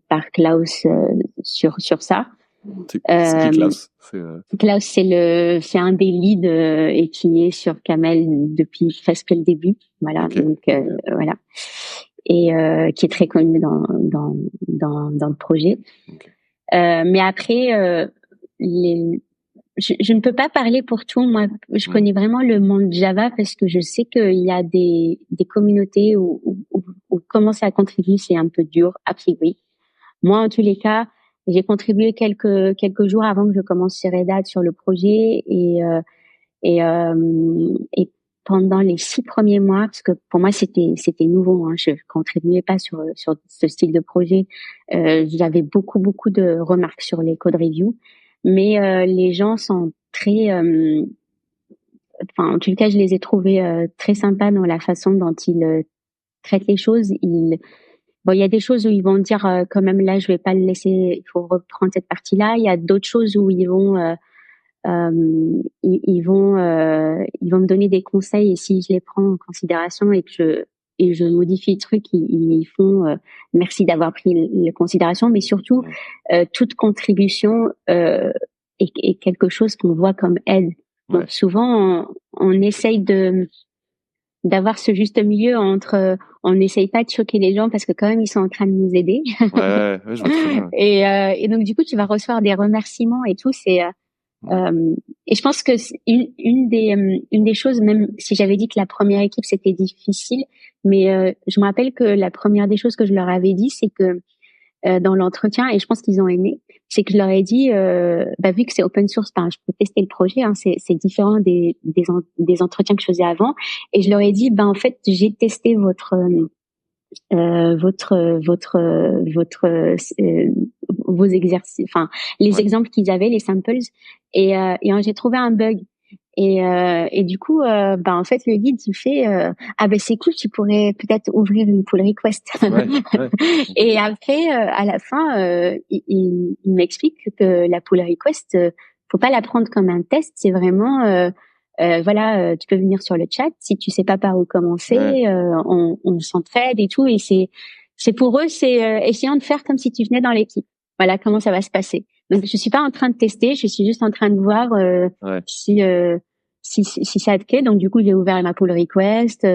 par Klaus sur ça. C'est qui Klaus? Klaus, c'est un des leads et qui est sur Camel depuis presque le début. Voilà, okay. Donc voilà, et qui est très connu dans le projet. Okay. Mais après, je ne peux pas parler pour tout. Moi, je connais vraiment le monde Java parce que je sais qu'il y a des communautés où commencer à contribuer, c'est un peu dur, a priori. Moi, en tous les cas, j'ai contribué quelques jours avant que je commence chez Red Hat sur le projet et pendant les 6 premiers mois, parce que pour moi c'était nouveau, hein, je contribuais pas sur ce style de projet. J'avais beaucoup de remarques sur les code reviews, mais les gens sont très, enfin en tout cas je les ai trouvés très sympas dans la façon dont ils traitent les choses. Bon, il y a des choses où ils vont dire quand même là je vais pas le laisser, il faut reprendre cette partie-là. Il y a d'autres choses où ils vont ils vont me donner des conseils et si je les prends en considération et que je modifie le truc, ils font merci d'avoir pris les considérations, mais surtout toute contribution est quelque chose qu'on voit comme aide. Donc souvent on essaye d'avoir ce juste milieu entre on n'essaye pas de choquer les gens parce que quand même ils sont en train de nous aider. Ouais, je vois très bien. Et donc du coup tu vas recevoir des remerciements et tout, c'est et je pense que une des choses, même si j'avais dit que la première équipe c'était difficile, mais je me rappelle que la première des choses que je leur avais dit, c'est que dans l'entretien, et je pense qu'ils ont aimé, c'est que je leur ai dit, vu que c'est open source, je peux tester le projet, hein, c'est différent des entretiens que je faisais avant, et je leur ai dit, en fait, j'ai testé vos exercices, enfin les exemples qu'ils avaient, les samples, et j'ai trouvé un bug. Et du coup, en fait, le guide il fait c'est cool, tu pourrais peut-être ouvrir une pull request. Et après, à la fin, il m'explique que la pull request, faut pas la prendre comme un test, c'est vraiment tu peux venir sur le chat si tu sais pas par où commencer, on s'entraide et tout, et c'est pour eux, c'est essayant de faire comme si tu venais dans l'équipe. Voilà comment ça va se passer. Donc je suis pas en train de tester, je suis juste en train de voir si ça te plaît. Donc du coup j'ai ouvert ma pull request,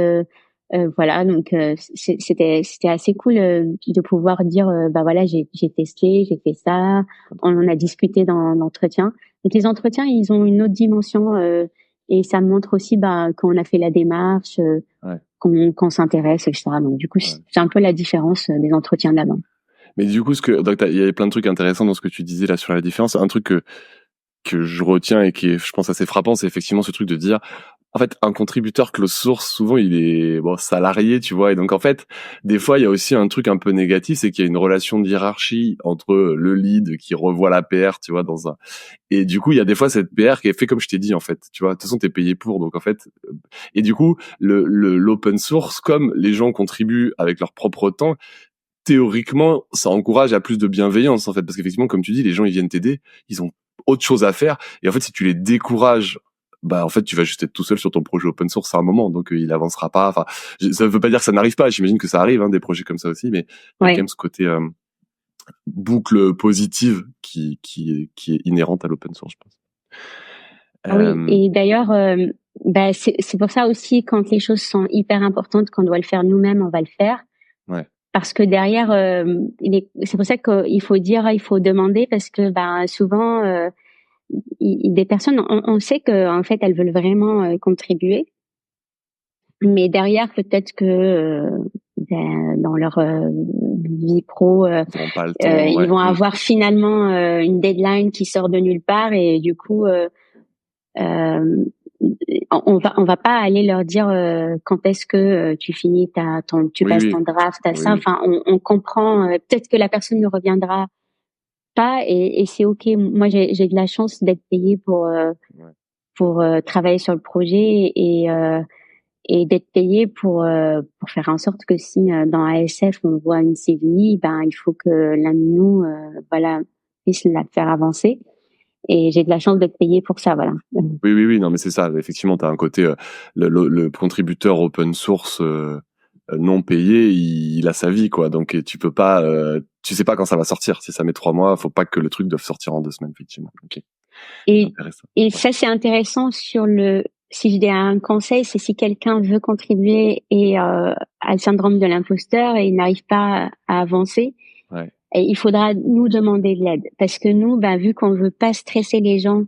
voilà, donc c'était assez cool de pouvoir dire voilà, j'ai testé, j'ai fait ça, on en a discuté dans l'entretien. Donc les entretiens, ils ont une autre dimension et ça montre aussi qu'on a fait la démarche, qu'on s'intéresse, etc. Donc du coup c'est un peu la différence des entretiens d'avant. Mais du coup, il y avait plein de trucs intéressants dans ce que tu disais là sur la différence. Un truc que je retiens et qui est, je pense, assez frappant, c'est effectivement ce truc de dire, en fait, un contributeur close source, souvent, il est salarié, tu vois. Et donc, en fait, des fois, il y a aussi un truc un peu négatif, c'est qu'il y a une relation de hiérarchie entre le lead qui revoit la PR, tu vois, et du coup, il y a des fois cette PR qui est fait comme je t'ai dit, en fait, tu vois. De toute façon, t'es payé pour, donc en fait, et du coup, l'open source, comme les gens contribuent avec leur propre temps, théoriquement, ça encourage à plus de bienveillance, en fait, parce qu'effectivement, comme tu dis, les gens, ils viennent t'aider, ils ont autre chose à faire, et en fait, si tu les décourages, en fait, tu vas juste être tout seul sur ton projet open source à un moment, donc il avancera pas. Enfin, ça veut pas dire que ça n'arrive pas, j'imagine que ça arrive, hein, des projets comme ça aussi, mais il y a quand même ce côté boucle positive qui est inhérente à l'open source, je pense. Oui, et d'ailleurs, c'est pour ça aussi, quand les choses sont hyper importantes, qu'on doit le faire nous-mêmes, on va le faire. Ouais. Parce que derrière, c'est pour ça qu'il faut dire, il faut demander, parce que souvent, des personnes, on sait que en fait, elles veulent vraiment contribuer, mais derrière, peut-être que dans leur vie pro, ils vont avoir finalement une deadline qui sort de nulle part, et du coup, on va pas aller leur dire quand est-ce que tu finis tu passes ton draft à ça. Enfin, on comprend. Peut-être que la personne ne reviendra pas, et c'est ok. Moi, j'ai de la chance d'être payée pour travailler sur le projet, et d'être payée pour faire en sorte que si dans ASF on voit une CVI, il faut que l'un de nous puisse la faire avancer. Et j'ai de la chance d'être payée pour ça, voilà. Oui, non, mais c'est ça. Effectivement, t'as un côté, le contributeur open source non payé, il a sa vie, quoi. Donc, tu peux pas, tu sais pas quand ça va sortir. Si ça met 3 mois, faut pas que le truc doive sortir en 2 semaines, effectivement. Okay. Et ça, c'est intéressant si je dis un conseil, c'est si quelqu'un veut contribuer et a le syndrome de l'imposteur et il n'arrive pas à avancer. Et il faudra nous demander de l'aide, parce que nous, vu qu'on veut pas stresser les gens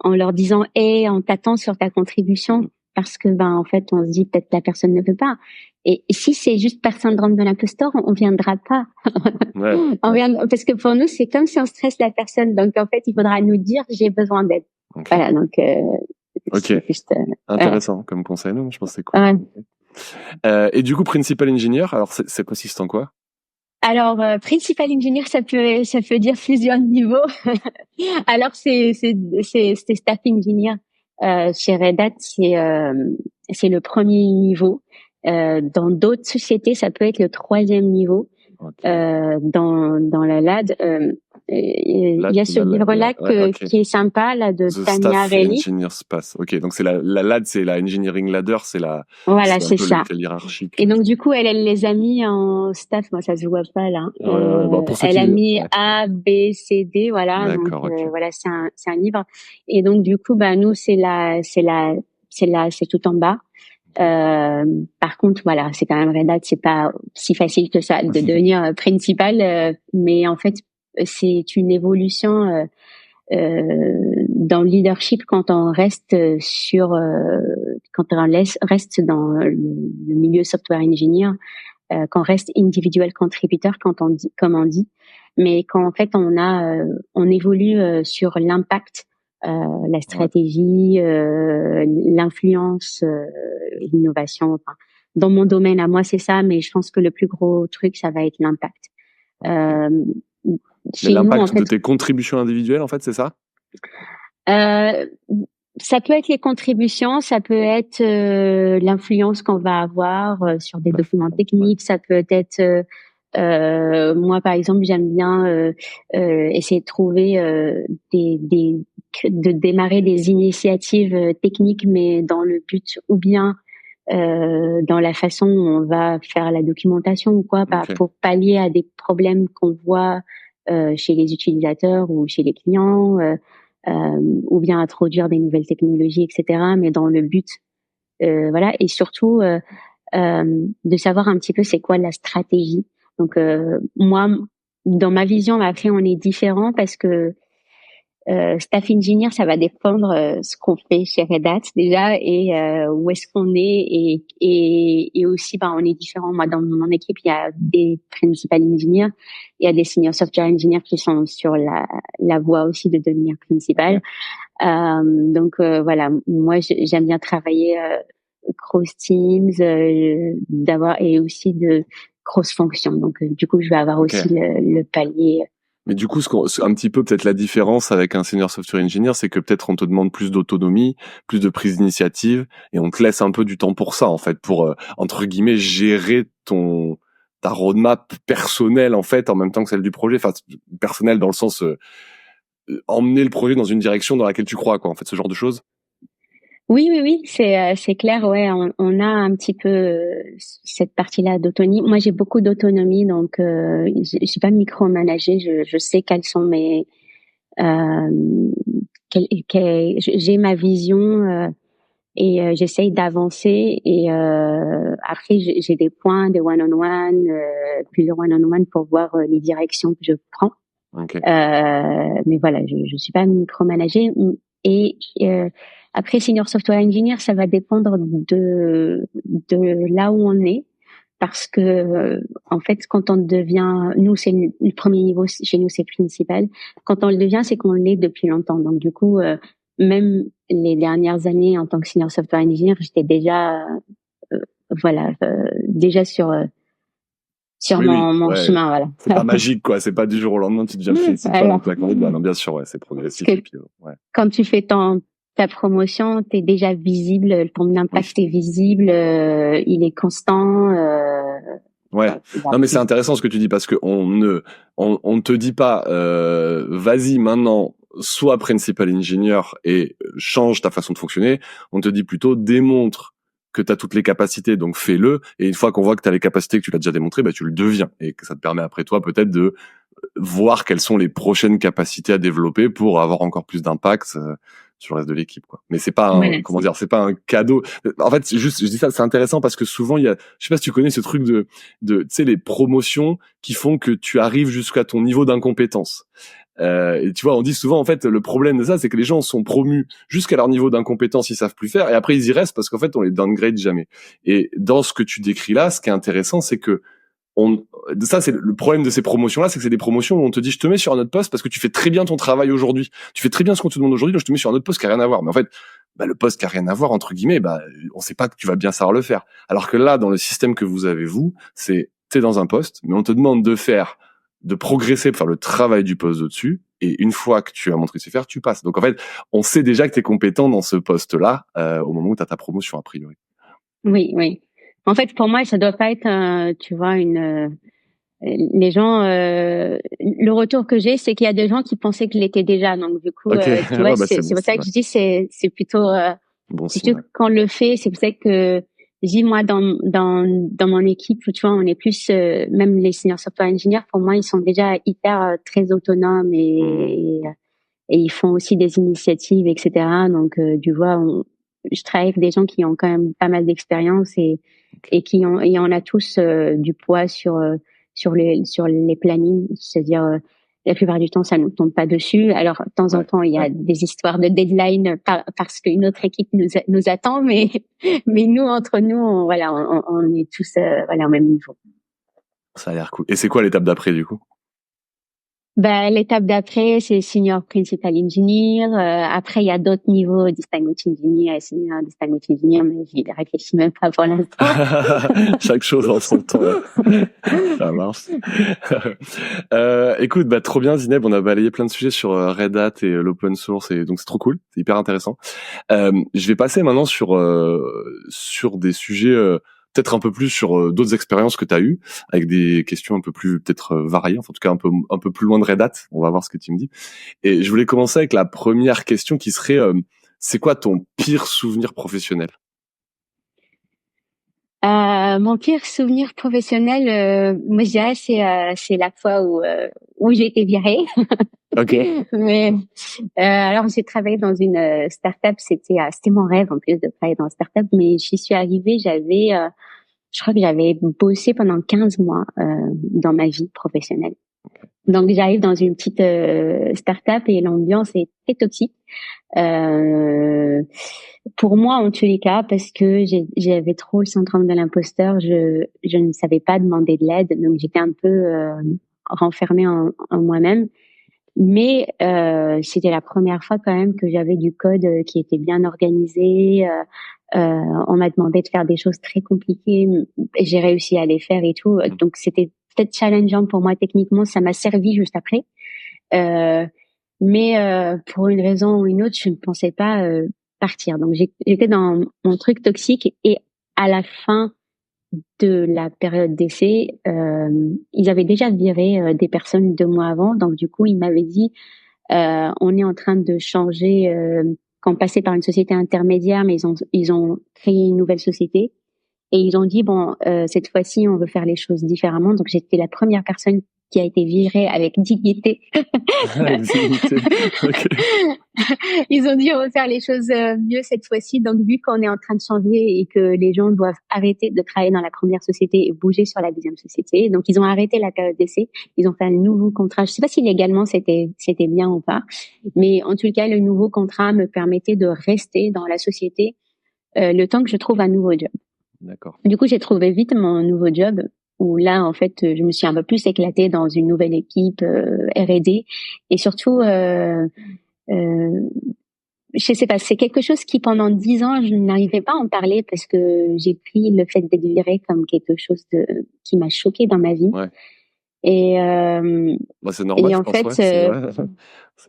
en leur disant hey, on t'attend sur ta contribution parce que en fait on se dit peut-être la personne ne veut pas. Et si c'est juste par syndrome de l'imposteur, on viendra pas. Ouais. Parce que pour nous c'est comme si on stresse la personne. Donc en fait il faudra nous dire j'ai besoin d'aide. Okay. Voilà donc. Ok. Juste, intéressant comme conseil. Non, je pense que c'est cool. Ouais. Et du coup principal engineer, alors c'est consiste en quoi? Alors, principal engineer, ça peut dire plusieurs niveaux. Alors, c'est staff engineer. Chez Red Hat, c'est le premier niveau. Dans d'autres sociétés, ça peut être le troisième niveau. Okay. Dans la LAD, il y a ce livre-là qui est sympa, là, de Tania Reilly. Engineer Space. Ok, donc c'est la LAD, c'est la Engineering Ladder, c'est voilà, c'est ça. Hiérarchique. Et donc du coup, elle les a mis en staff. Moi, ça se voit pas là. Elle a mis A, B, C, D, voilà. Donc okay. Voilà, c'est un livre. Et donc du coup, nous c'est tout en bas. Par contre, voilà, c'est quand même Red Hat, c'est pas si facile que ça de devenir principal, mais en fait, c'est une évolution dans le leadership quand on reste reste dans le milieu software engineer, quand on reste individual contributor, comme on dit, mais quand en fait on évolue sur l'impact. La stratégie, l'influence, l'innovation. Enfin, dans mon domaine à moi, c'est ça, mais je pense que le plus gros truc, ça va être l'impact. Mais l'impact de tes contributions individuelles, en fait, c'est ça? Ça peut être les contributions, ça peut être l'influence qu'on va avoir sur des documents techniques, ça peut être moi par exemple j'aime bien essayer de trouver de démarrer des initiatives techniques, mais dans le but ou bien dans la façon où on va faire la documentation ou quoi, pour pallier à des problèmes qu'on voit chez les utilisateurs ou chez les clients, ou bien introduire des nouvelles technologies, etc. Mais dans le but, voilà, et surtout de savoir un petit peu c'est quoi la stratégie. Donc moi, dans ma vision, après on est différent parce que staff engineer, ça va dépendre ce qu'on fait chez Red Hat déjà et où est-ce qu'on est et aussi on est différent. Moi dans mon équipe il y a des principal engineers, il y a des senior software engineers qui sont sur la voie aussi de devenir principal. Donc voilà, moi j'aime bien travailler cross teams, d'avoir et aussi de cross fonction. Donc du coup je vais avoir aussi le palier. Mais du coup, un petit peu peut-être la différence avec un senior software engineer, c'est que peut-être on te demande plus d'autonomie, plus de prise d'initiative, et on te laisse un peu du temps pour ça, en fait, pour entre guillemets gérer ta roadmap personnelle, en fait, en même temps que celle du projet. Enfin, personnelle dans le sens emmener le projet dans une direction dans laquelle tu crois, quoi. En fait, ce genre de choses. Oui, c'est clair, ouais, on a un petit peu cette partie-là d'autonomie. Moi, j'ai beaucoup d'autonomie, donc je suis pas micromanagée. Je sais quelles sont mes, j'ai ma vision et j'essaye d'avancer. Et après, j'ai des points, des one-on-one, plusieurs one-on-one pour voir les directions que je prends. Mais voilà, je suis pas micromanagée et après, senior software engineer, ça va dépendre de là où on est, parce que en fait, quand on devient, nous c'est le premier niveau chez nous, c'est principal. Quand on le devient, c'est qu'on l'est depuis longtemps. Donc du coup, même les dernières années en tant que senior software engineer, j'étais déjà, déjà sur mon chemin, voilà. C'est pas magique, quoi. C'est pas du jour au lendemain, tu deviens principal. Non, bien sûr, ouais, c'est progressif. Quand tu fais ta promotion, t'es déjà visible, ton impact est visible, il est constant. Ouais. Non, mais c'est intéressant ce que tu dis parce que on ne te dit pas, vas-y maintenant, sois principal engineer et change ta façon de fonctionner. On te dit plutôt démontre que tu as toutes les capacités, donc fais-le. Et une fois qu'on voit que tu as les capacités, que tu l'as déjà démontré, tu le deviens. Et que ça te permet après toi peut-être de voir quelles sont les prochaines capacités à développer pour avoir encore plus d'impact sur le reste de l'équipe, quoi. Mais c'est pas Voilà, c'est pas un cadeau. En fait, c'est juste, je dis ça, c'est intéressant parce que souvent il y a, je sais pas si tu connais ce truc de tu sais, les promotions qui font que tu arrives jusqu'à ton niveau d'incompétence. Et tu vois, on dit souvent, en fait, le problème de ça, c'est que les gens sont promus jusqu'à leur niveau d'incompétence, ils savent plus faire, et après ils y restent parce qu'en fait, on les downgrade jamais. Et dans ce que tu décris là, ce qui est intéressant, c'est que ça, c'est le problème de ces promotions-là, c'est que c'est des promotions où on te dit, je te mets sur un autre poste parce que tu fais très bien ton travail aujourd'hui. Tu fais très bien ce qu'on te demande aujourd'hui, donc je te mets sur un autre poste qui a rien à voir. Mais en fait, le poste qui a rien à voir, entre guillemets, on sait pas que tu vas bien savoir le faire. Alors que là, dans le système que vous avez, vous, t'es dans un poste, mais on te demande de progresser pour faire le travail du poste au-dessus. Et une fois que tu as montré ce faire, tu passes. Donc en fait, on sait déjà que tu es compétent dans ce poste-là au moment où tu as ta promotion a priori. Oui. En fait, pour moi, ça doit pas être, tu vois, les gens, le retour que j'ai, c'est qu'il y a des gens qui pensaient que je l'étais déjà. Donc du coup, Ok, tu vois, c'est c'est bon, pour ça que je dis c'est plutôt, bon c'est signe. plutôt quand on le fait. C'est pour ça que je dis moi dans mon équipe, tu vois, on est plus même les senior software engineers. Pour moi, ils sont déjà hyper très autonomes et ils font aussi des initiatives, etc. Donc tu vois, je travaille avec des gens qui ont quand même pas mal d'expérience et on a tous du poids sur les plannings, c'est-à-dire la plupart du temps ça nous tombe pas dessus. Alors de temps en temps il y a des histoires de deadline parce qu'une autre équipe nous attend, mais nous entre nous on est tous au même niveau. Ça a l'air cool. Et c'est quoi l'étape d'après du coup? L'étape d'après, c'est senior principal engineer. Après, il y a d'autres niveaux, distinguished engineer et senior distinguished engineer, mais j'y réfléchis même pas pour l'instant. Chaque chose en son temps. Ça marche. Écoute, trop bien Zineb, on a balayé plein de sujets sur Red Hat et l'open source, et donc c'est trop cool, c'est hyper intéressant. Je vais passer maintenant sur des sujets peut-être un peu plus sur d'autres expériences que tu as eues, avec des questions un peu plus peut-être variées, enfin, en tout cas un peu plus loin de Red Hat. On va voir ce que tu me dis. Et je voulais commencer avec la première question qui serait c'est quoi ton pire souvenir professionnel? Mon pire souvenir professionnel, moi je dirais c'est la fois où j'ai été virée. Ok. Mais alors j'ai travaillé dans une start-up, c'était mon rêve en plus de travailler dans une start-up, mais j'y suis arrivée, je crois que j'avais bossé pendant 15 mois dans ma vie professionnelle. Donc j'arrive dans une petite start-up et l'ambiance est très toxique. Pour moi en tous les cas, parce que j'avais trop le syndrome de l'imposteur, je ne savais pas demander de l'aide, donc j'étais un peu renfermée en moi-même. Mais c'était la première fois quand même que j'avais du code qui était bien organisé. On m'a demandé de faire des choses très compliquées, et j'ai réussi à les faire et tout. Donc c'était peut-être challengeant pour moi techniquement, ça m'a servi juste après. Mais pour une raison ou une autre, je ne pensais pas partir. Donc j'étais dans mon truc toxique et à la fin de la période d'essai, ils avaient déjà viré des personnes 2 mois avant. Donc du coup, ils m'avaient dit on est en train de changer. Quand on passait par une société intermédiaire, mais ils ont créé une nouvelle société et ils ont dit bon cette fois-ci on veut faire les choses différemment. Donc j'étais la première personne qui a été virée avec dignité. Dignité. Okay. Ils ont dit on va faire les choses mieux cette fois-ci. Donc vu qu'on est en train de changer et que les gens doivent arrêter de travailler dans la première société et bouger sur la deuxième société, donc ils ont arrêté la période d'essai. Ils ont fait un nouveau contrat. Je sais pas si légalement c'était bien ou pas, mais en tout cas le nouveau contrat me permettait de rester dans la société le temps que je trouve un nouveau job. D'accord. Du coup j'ai trouvé vite mon nouveau job, où là, en fait, je me suis un peu plus éclatée dans une nouvelle équipe R&D. Et surtout, je sais pas, c'est quelque chose qui, pendant 10 ans, je n'arrivais pas à en parler parce que j'ai pris le fait d'être virée comme quelque chose qui m'a choquée dans ma vie. Ouais. Et, c'est normal, et en je pense, fait,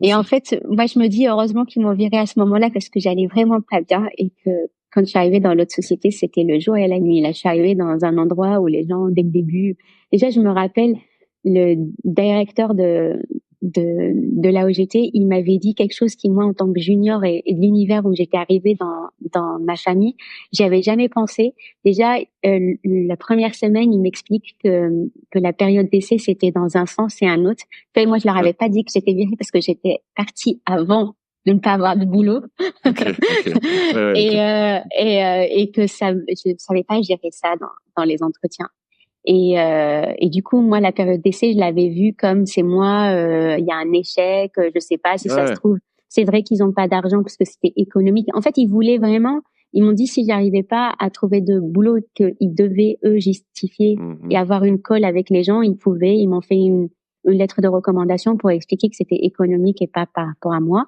et en fait, moi, je me dis heureusement qu'ils m'ont virée à ce moment-là parce que j'allais vraiment pas bien et que quand je suis arrivée dans l'autre société, c'était le jour et la nuit. Là, je suis arrivée dans un endroit où les gens, dès le début, déjà, je me rappelle, le directeur de là où j'étais, il m'avait dit quelque chose qui, moi, en tant que junior et de l'univers où j'étais arrivée dans ma famille, j'y avais jamais pensé. Déjà, la première semaine, il m'explique que la période d'essai, c'était dans un sens et un autre. Moi, je leur avais pas dit que j'étais virée parce que j'étais partie avant de ne pas avoir de boulot. Ok. Ouais, ok. Et que ça, je savais pas gérer ça dans les entretiens. Et du coup, moi, la période d'essai, je l'avais vue comme c'est moi, il y a un échec, je sais pas si ça se Ouais. trouve. C'est vrai qu'ils ont pas d'argent parce que c'était économique. En fait, ils voulaient vraiment, ils m'ont dit si j'arrivais pas à trouver de boulot, qu'ils devaient, eux, justifier et avoir une colle avec les gens, ils pouvaient. Ils m'ont fait une lettre de recommandation pour expliquer que c'était économique et pas par rapport à moi.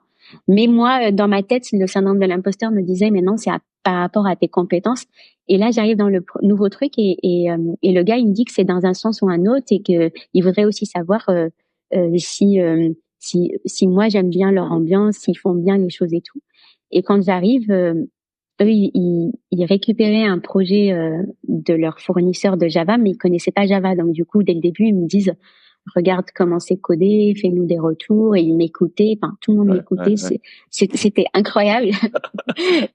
Mais moi, dans ma tête, le syndrome de l'imposteur me disait, mais non, c'est par rapport à tes compétences. Et là, j'arrive dans le nouveau truc et le gars, il me dit que c'est dans un sens ou un autre et que il voudrait aussi savoir si moi j'aime bien leur ambiance, s'ils font bien les choses et tout. Et quand j'arrive, eux, ils récupéraient un projet de leur fournisseur de Java, mais ils connaissaient pas Java. Donc du coup, dès le début, ils me disent regarde comment c'est codé, fais-nous des retours. Et ils m'écoutaient, enfin tout le monde m'écoutait. C'était incroyable.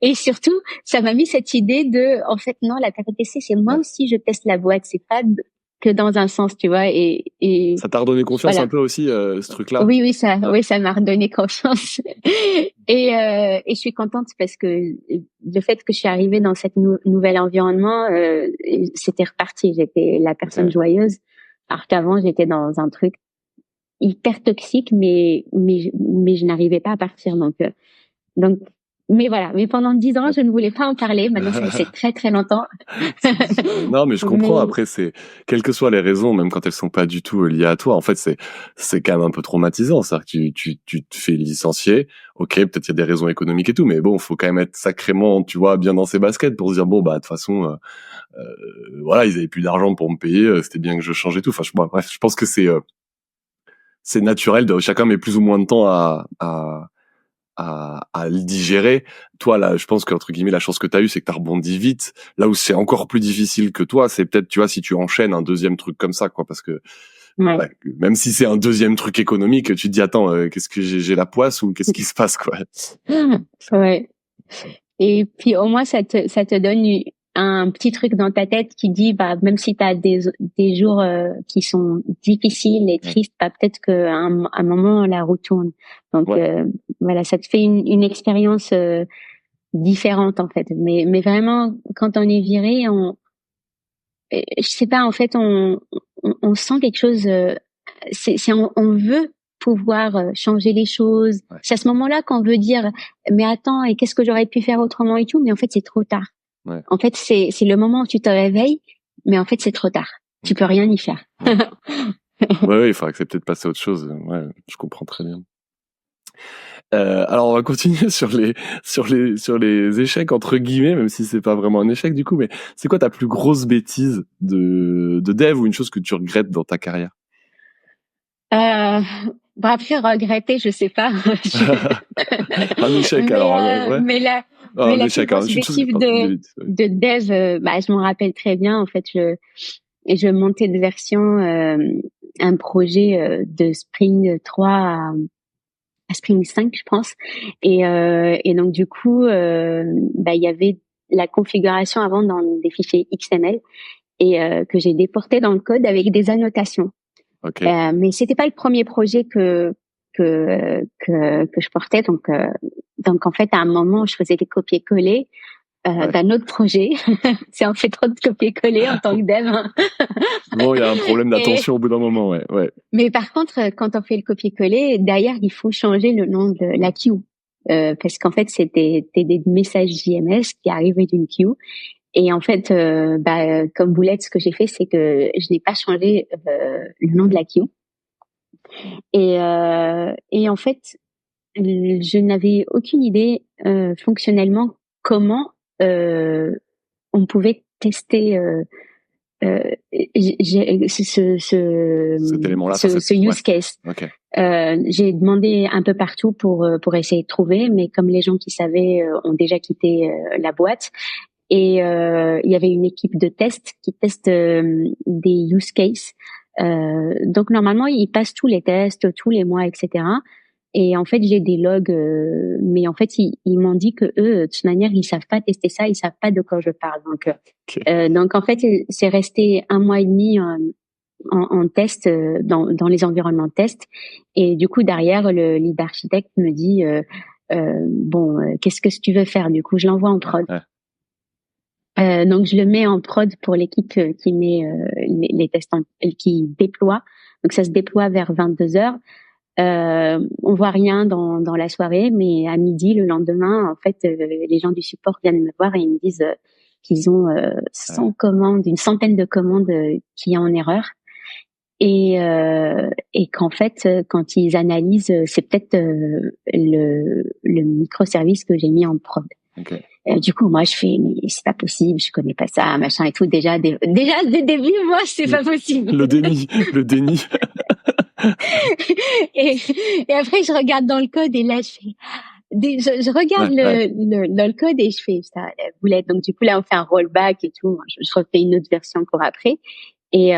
Et surtout, ça m'a mis cette idée de, en fait, non, la période d'essai, c'est moi aussi, je teste la boîte. C'est pas que dans un sens, tu vois. Et Ça t'a redonné confiance voilà. un peu aussi, ce truc-là? Oui, ça m'a redonné confiance. Et je suis contente parce que le fait que je suis arrivée dans cette nouvel environnement, c'était reparti. J'étais la personne joyeuse. Alors qu'avant, j'étais dans un truc hyper toxique, mais je n'arrivais pas à partir. Donc, mais voilà. Mais pendant 10 ans, je ne voulais pas en parler. Maintenant, ça fait très, très longtemps. Non, mais je comprends. Après, quelles que soient les raisons, même quand elles sont pas du tout liées à toi, en fait, c'est quand même un peu traumatisant. C'est-à-dire que tu te fais licencier. Ok, peut-être il y a des raisons économiques et tout, mais bon, faut quand même être sacrément, tu vois, bien dans ses baskets pour se dire, bon, bah, de toute façon, voilà, ils avaient plus d'argent pour me payer, c'était bien que je change et tout. Enfin, bref, je pense que c'est naturel. Chacun met plus ou moins de temps à le digérer. Toi, là, je pense qu'entre guillemets, la chance que t'as eue, c'est que t'as rebondi vite. Là où c'est encore plus difficile que toi, c'est peut-être, tu vois, si tu enchaînes un deuxième truc comme ça, quoi, parce que ouais, même si c'est un deuxième truc économique, tu te dis, attends, qu'est-ce que j'ai la poisse ou qu'est-ce qui se passe, quoi. Ouais. Et puis au moins ça te donne un petit truc dans ta tête qui dit bah même si tu as des jours qui sont difficiles et tristes, bah peut-être qu'à un moment la roue tourne. Donc voilà, ça te fait une expérience différente en fait. Mais vraiment quand on est viré, je sais pas, en fait on sent quelque chose, on veut pouvoir changer les choses. C'est à ce moment-là qu'on veut dire mais attends, et qu'est-ce que j'aurais pu faire autrement et tout, mais en fait c'est trop tard. En fait c'est le moment où tu te réveilles, mais en fait c'est trop tard. Tu peux rien y faire. Ouais, il faut accepter de passer à autre chose. Ouais, je comprends très bien. Alors on va continuer sur les échecs entre guillemets, même si c'est pas vraiment un échec du coup, mais c'est quoi ta plus grosse bêtise de dev ou une chose que tu regrettes dans ta carrière? Bon après regretter, je sais pas. Un échec alors, ouais. Mais la un plus échec, grosse une chose bêtise de dev, bah je m'en rappelle très bien. En fait, je montais de version un projet de Spring 3 à Spring 5, je pense. Et donc du coup, bah il y avait la configuration avant dans des fichiers XML et que j'ai déporté dans le code avec des annotations. Mais c'était pas le premier projet que je portais, donc en fait à un moment je faisais des copier-coller d'un autre projet. C'est en fait trop de copier-coller en tant que dev. Bon, il y a un problème d'attention au bout d'un moment, ouais. Mais par contre, quand on fait le copier-coller, derrière il faut changer le nom de la queue parce qu'en fait c'était des messages JMS qui arrivaient d'une queue. Et en fait, comme boulette, ce que j'ai fait, c'est que je n'ai pas changé le nom de la queue. Et en fait, je n'avais aucune idée fonctionnellement comment on pouvait tester ce use case. J'ai demandé un peu partout pour essayer de trouver, mais comme les gens qui savaient ont déjà quitté la boîte. Et il y avait une équipe de test qui teste des use cases. Donc normalement, ils passent tous les tests, tous les mois, etc. Et en fait, j'ai des logs, mais en fait, ils m'ont dit que eux, de toute manière, ils savent pas tester ça, ils savent pas de quoi je parle. Donc en fait, c'est resté 1 mois et demi en test dans les environnements de test. Et du coup, derrière, le lead architecte me dit qu'est-ce que tu veux faire? Du coup, je l'envoie en prod. Donc je le mets en prod pour l'équipe qui met les tests, qui déploie. Donc ça se déploie vers 22h. On voit rien dans la soirée, mais à midi le lendemain, en fait, les gens du support viennent me voir et ils me disent qu'ils ont 100 commandes, une centaine de commandes qui est en erreur, et qu'en fait, quand ils analysent, c'est peut-être le microservice que j'ai mis en prod. Okay. Du coup, moi, je fais, mais c'est pas possible, je connais pas ça, machin et tout. Déjà, dès le début, moi, c'est pas possible. Le déni. et après, je regarde dans le code et là, je regarde dans le code et je fais ça, la boulette. Donc, du coup, là, on fait un rollback et tout. Je refais une autre version pour après. Et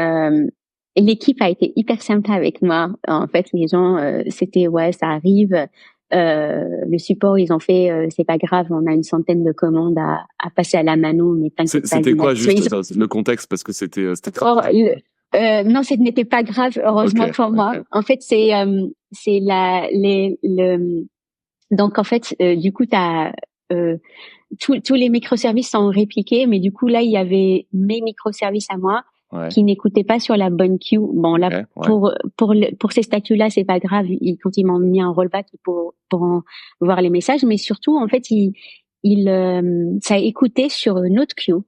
l'équipe a été hyper sympa avec moi. En fait, les gens, c'était, ouais, ça arrive. Le support, ils ont fait, c'est pas grave, on a une centaine de commandes à passer à la mano, mais t'inquiète pas. C'était quoi juste le contexte, parce que c'était non, ce n'était pas grave, heureusement pour moi. En fait, donc en fait, du coup, tous les microservices sont répliqués, mais du coup là, il y avait mes microservices à moi qui n'écoutaient pas sur la bonne queue. Bon là, pour ces statuts-là, c'est pas grave. Quand ils m'ont mis un rollback pour voir les messages, mais surtout en fait, ça écoutait sur une autre queue.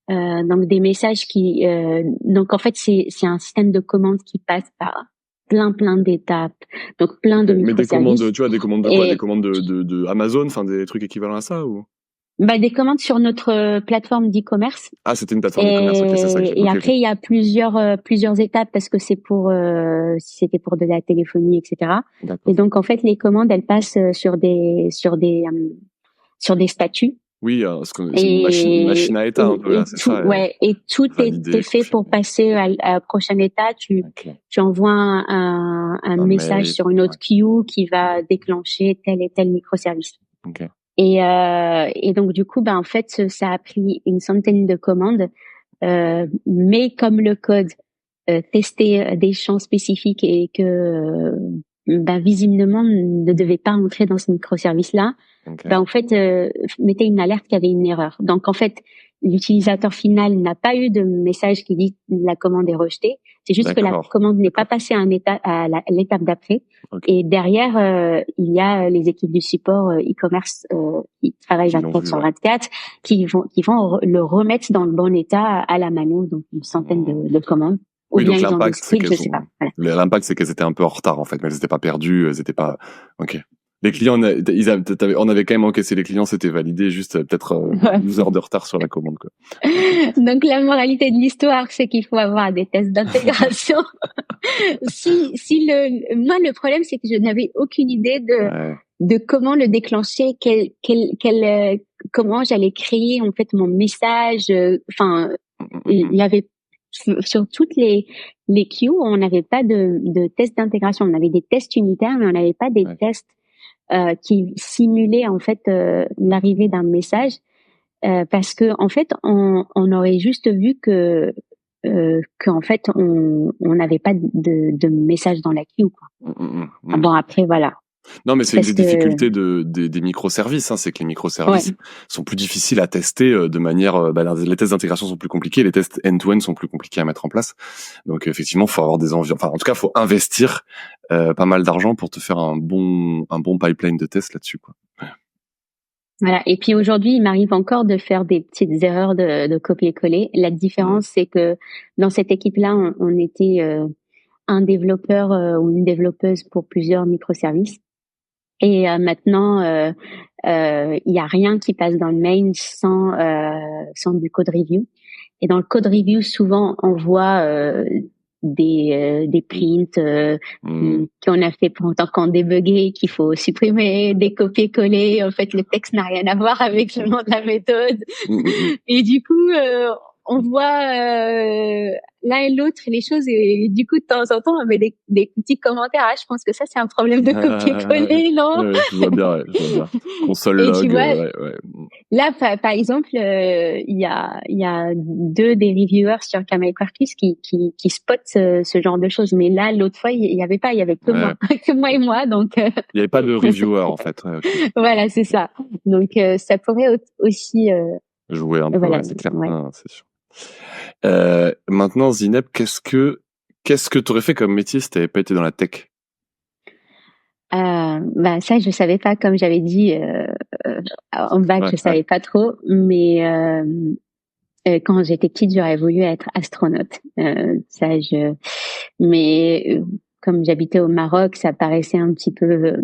Donc des messages donc en fait c'est un système de commandes qui passe par plein d'étapes, donc plein de microservices. Mais des commandes, tu vois, des commandes de quoi? Des commandes de Amazon, enfin des trucs équivalents à ça, ou? Des commandes sur notre plateforme d'e-commerce. Ah, c'était une plateforme d'e-commerce, ok, c'est ça. Et après il y a plusieurs étapes parce que c'est pour si c'était pour de la téléphonie, etc. Et donc en fait les commandes elles passent sur des statuts. Oui, c'est une machine à état un peu là, c'est ça. Ouais, et tout est fait pour passer à la prochaine étape. Tu envoies un message sur une autre queue qui va déclencher tel et tel microservice. Okay. Et donc du coup, en fait, ça a pris une centaine de commandes, mais comme le code testait des champs spécifiques et que visiblement ne devait pas entrer dans ce microservice-là, en fait, mettait une alerte qu'il y avait une erreur. Donc en fait, l'utilisateur final n'a pas eu de message qui dit la commande est rejetée. C'est juste que la commande n'est pas passée à l'étape d'après. Et derrière, il y a les équipes du support e-commerce qui travaillent 24/24 qui vont le remettre dans le bon état à la mano, donc une centaine de commandes. Oui, donc l'impact, c'est qu'elles étaient un peu en retard en fait, mais elles n'étaient pas perdues, elles n'étaient pas. Ok. Les clients, on avait quand même encaissé les clients, c'était validé, juste peut-être 12 heures de retard sur la commande, quoi. Donc la moralité de l'histoire, c'est qu'il faut avoir des tests d'intégration. Moi, le problème, c'est que je n'avais aucune idée de comment le déclencher, comment j'allais créer en fait mon message. Enfin, il y avait sur toutes les queues, on n'avait pas de tests d'intégration. On avait des tests unitaires, mais on n'avait pas des tests qui simulait en fait l'arrivée d'un message, parce que en fait on aurait juste vu que qu'en fait on n'avait pas de message dans la queue, quoi. Bon, après voilà. Non, mais c'est une des difficultés des microservices, hein, c'est que les microservices sont plus difficiles à tester de manière. Les tests d'intégration sont plus compliqués, les tests end-to-end sont plus compliqués à mettre en place. Donc effectivement, faut avoir des envies. Enfin, en tout cas, faut investir pas mal d'argent pour te faire un bon pipeline de tests là-dessus, quoi. Voilà. Et puis aujourd'hui, il m'arrive encore de faire des petites erreurs de copier-coller. La différence, c'est que dans cette équipe-là, on était un développeur ou une développeuse pour plusieurs microservices. Et maintenant, il y a rien qui passe dans le main sans du code review. Et dans le code review, souvent, on voit des prints qu'on a fait pendant qu'on débuguait, qu'il faut supprimer, des copier-coller. En fait, le texte n'a rien à voir avec le nom de la méthode. Et du coup, on voit l'un et l'autre les choses et du coup de temps en temps on met des petits commentaires. Ah, je pense que ça c'est un problème de copier-coller, non? Je vois bien, ouais, je vois bien. Console Et tu log, vois, ouais. là par exemple, il y a deux des reviewers sur Camel Quarkus qui spotent ce genre de choses. Mais là, l'autre fois, il y avait pas, il y avait que moi, que moi et moi. Donc il y avait pas de reviewer en fait. Ouais, okay. Voilà, c'est ça. Donc ça pourrait aussi jouer un peu, voilà, ouais, c'est clair. ouais. Ah, c'est sûr. Maintenant, Zineb, qu'est-ce que t'aurais fait comme métier si t'avais pas été dans la tech? Bah ça je savais pas, comme j'avais dit en bac, je savais pas trop, mais quand j'étais petite j'aurais voulu être astronaute. Mais comme j'habitais au Maroc, ça paraissait un petit peu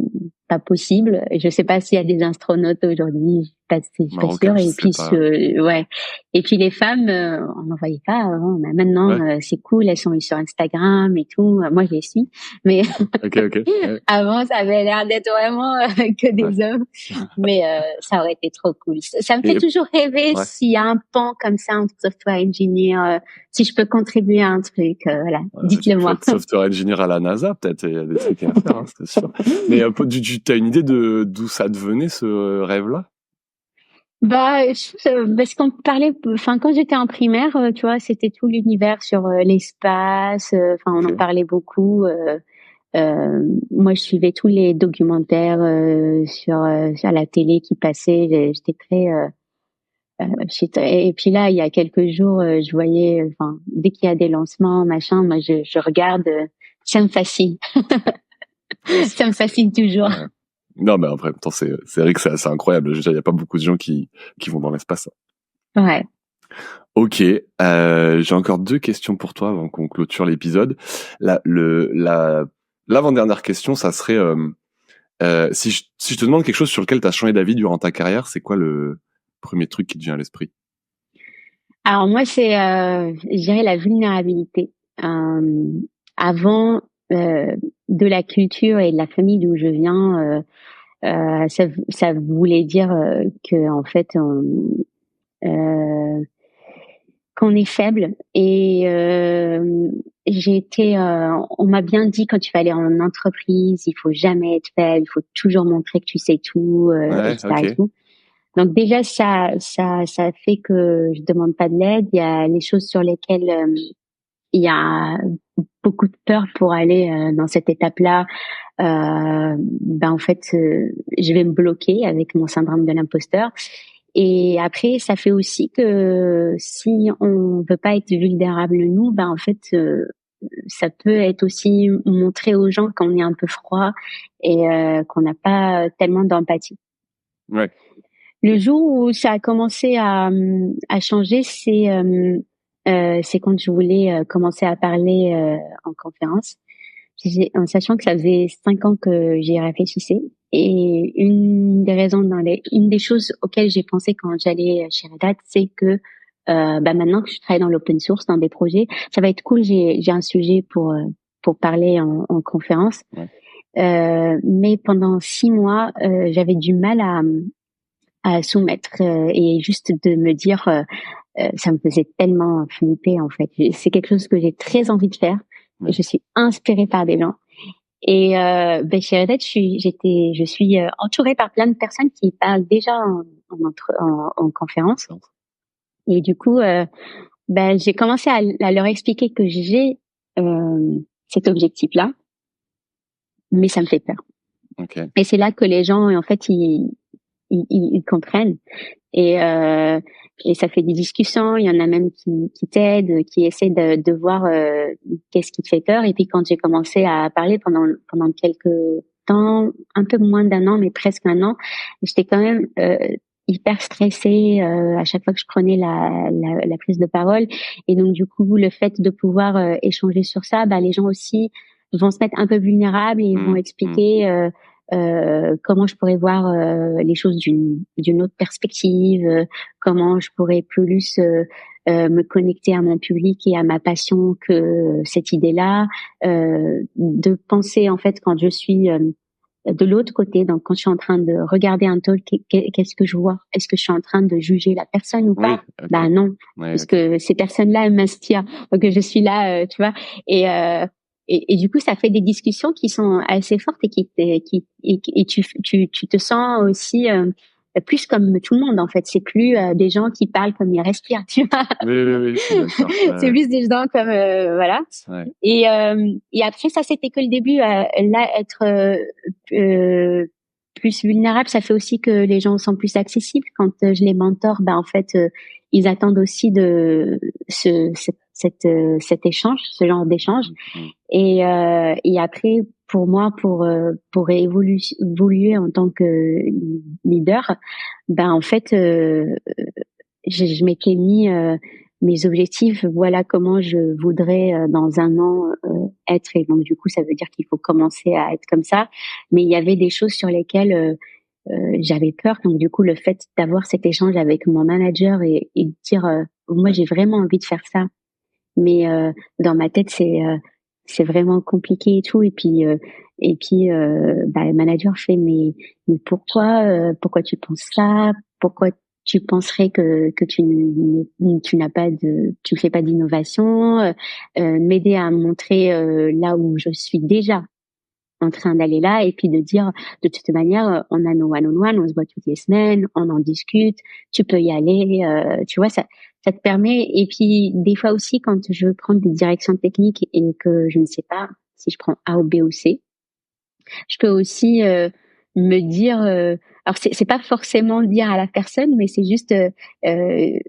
pas possible. Je sais pas s'il y a des astronautes aujourd'hui, je suis pas sûre. Et puis ouais. Et puis les femmes, on n'en voyait pas avant. Mais maintenant, c'est cool, elles sont sur Instagram et tout. Moi, je les suis. Mais okay. Avant, ça avait l'air d'être vraiment que des hommes. Mais ça aurait été trop cool. Ça me fait toujours rêver s'il y a un pan comme ça entre software engineer, si je peux contribuer à un truc. Voilà, dites-le moi. Software engineer à la NASA, peut-être, il y a des trucs à faire, hein, c'est sûr. Mais t'as une idée d'où ça devenait ce rêve-là? Bah, parce qu'on parlait, enfin, quand j'étais en primaire, tu vois, c'était tout l'univers sur l'espace. Enfin, on en parlait beaucoup. Moi, je suivais tous les documentaires sur la télé qui passaient. J'étais très et puis là, il y a quelques jours, je voyais, enfin, dès qu'il y a des lancements, machin, moi, je regarde. Ça me fascine. Ça me fascine toujours. Ouais. Non, mais en même temps, c'est vrai que c'est assez incroyable. Je veux dire, il y a pas beaucoup de gens qui vont dans l'espace. Ouais. Ok, j'ai encore 2 questions pour toi avant qu'on clôture l'épisode. L'avant-dernière question, ça serait si je te demande quelque chose sur lequel tu as changé d'avis durant ta carrière, c'est quoi le premier truc qui te vient à l'esprit? Alors moi, c'est, je dirais la vulnérabilité. Avant, de la culture et de la famille d'où je viens, ça voulait dire que en fait, qu'on est faible. Et on m'a bien dit, quand tu vas aller en entreprise, il faut jamais être faible, il faut toujours montrer que tu sais tout, etc. Okay. Et tout. Donc déjà ça fait que je demande pas de l'aide. Il y a les choses sur lesquelles il y a beaucoup de peur pour aller dans cette étape-là. En fait, je vais me bloquer avec mon syndrome de l'imposteur. Et après, ça fait aussi que si on veut pas être vulnérable nous, en fait, ça peut être aussi montrer aux gens qu'on est un peu froid et qu'on n'a pas tellement d'empathie. Ouais. Le jour où ça a commencé à changer, c'est quand je voulais commencer à parler en conférence, en sachant que ça faisait 5 ans que j'y réfléchissais. Et une des choses auxquelles j'ai pensé quand j'allais chez Red Hat, c'est que maintenant que je travaille dans l'open source, dans des projets, ça va être cool. J'ai un sujet pour parler en conférence. Ouais. Mais pendant 6 mois, j'avais du mal à soumettre et juste de me dire, ça me faisait tellement flipper en fait. C'est quelque chose que j'ai très envie de faire. Ouais. Je suis inspirée par des gens. Et chez Red Hat, je suis entourée par plein de personnes qui parlent déjà en conférence. Et du coup, j'ai commencé à leur expliquer que j'ai cet objectif-là, mais ça me fait peur. Okay. Et c'est là que les gens, en fait, ils comprennent. Et ça fait des discussions. Il y en a même qui t'aident, qui essaient de voir qu'est-ce qui te fait peur. Et puis quand j'ai commencé à parler pendant quelques temps, un peu moins d'1 an, mais presque 1 an, j'étais quand même hyper stressée à chaque fois que je prenais la prise de parole. Et donc du coup, le fait de pouvoir échanger sur ça, les gens aussi vont se mettre un peu vulnérables et ils vont expliquer comment je pourrais voir les choses d'une autre perspective, comment je pourrais plus me connecter à mon public et à ma passion que cette idée-là, de penser en fait quand je suis de l'autre côté. Donc, quand je suis en train de regarder un talk, qu'est-ce que je vois? Est-ce que je suis en train de juger la personne ou pas? Oui, Bah non, parce que ces personnes-là, elles m'inspirent. Donc, je suis là, tu vois. Et du coup, ça fait des discussions qui sont assez fortes et tu te sens aussi plus comme tout le monde en fait. C'est plus des gens qui parlent comme ils respirent, tu vois. Oui, je suis d'accord. C'est plus des gens comme voilà. Ouais. Et après ça, c'était que le début. Là, être plus vulnérable, ça fait aussi que les gens sont plus accessibles. Quand je les mentore, ben en fait, ils attendent aussi de cet échange, ce genre d'échange. Et après, pour moi, pour évoluer en tant que leader, ben en fait, je m'étais mis mes objectifs. Voilà comment je voudrais dans un an être. Et donc du coup, ça veut dire qu'il faut commencer à être comme ça. Mais il y avait des choses sur lesquelles j'avais peur. Donc du coup, le fait d'avoir cet échange avec mon manager et de dire, moi, j'ai vraiment envie de faire ça. Mais dans ma tête, c'est vraiment compliqué et tout. Et puis le manager fait mais pourquoi tu penses ça? Pourquoi tu penserais que tu n'as pas tu fais pas d'innovation? M'aider à montrer là où je suis déjà en train d'aller là, et puis de dire de toute manière, on a nos one-on-one, on se voit toutes les semaines, on en discute, tu peux y aller, tu vois, ça te permet. Et puis des fois aussi, quand je veux prendre des directions techniques et que je ne sais pas si je prends A ou B ou C, je peux aussi me dire, alors c'est pas forcément dire à la personne, mais c'est juste être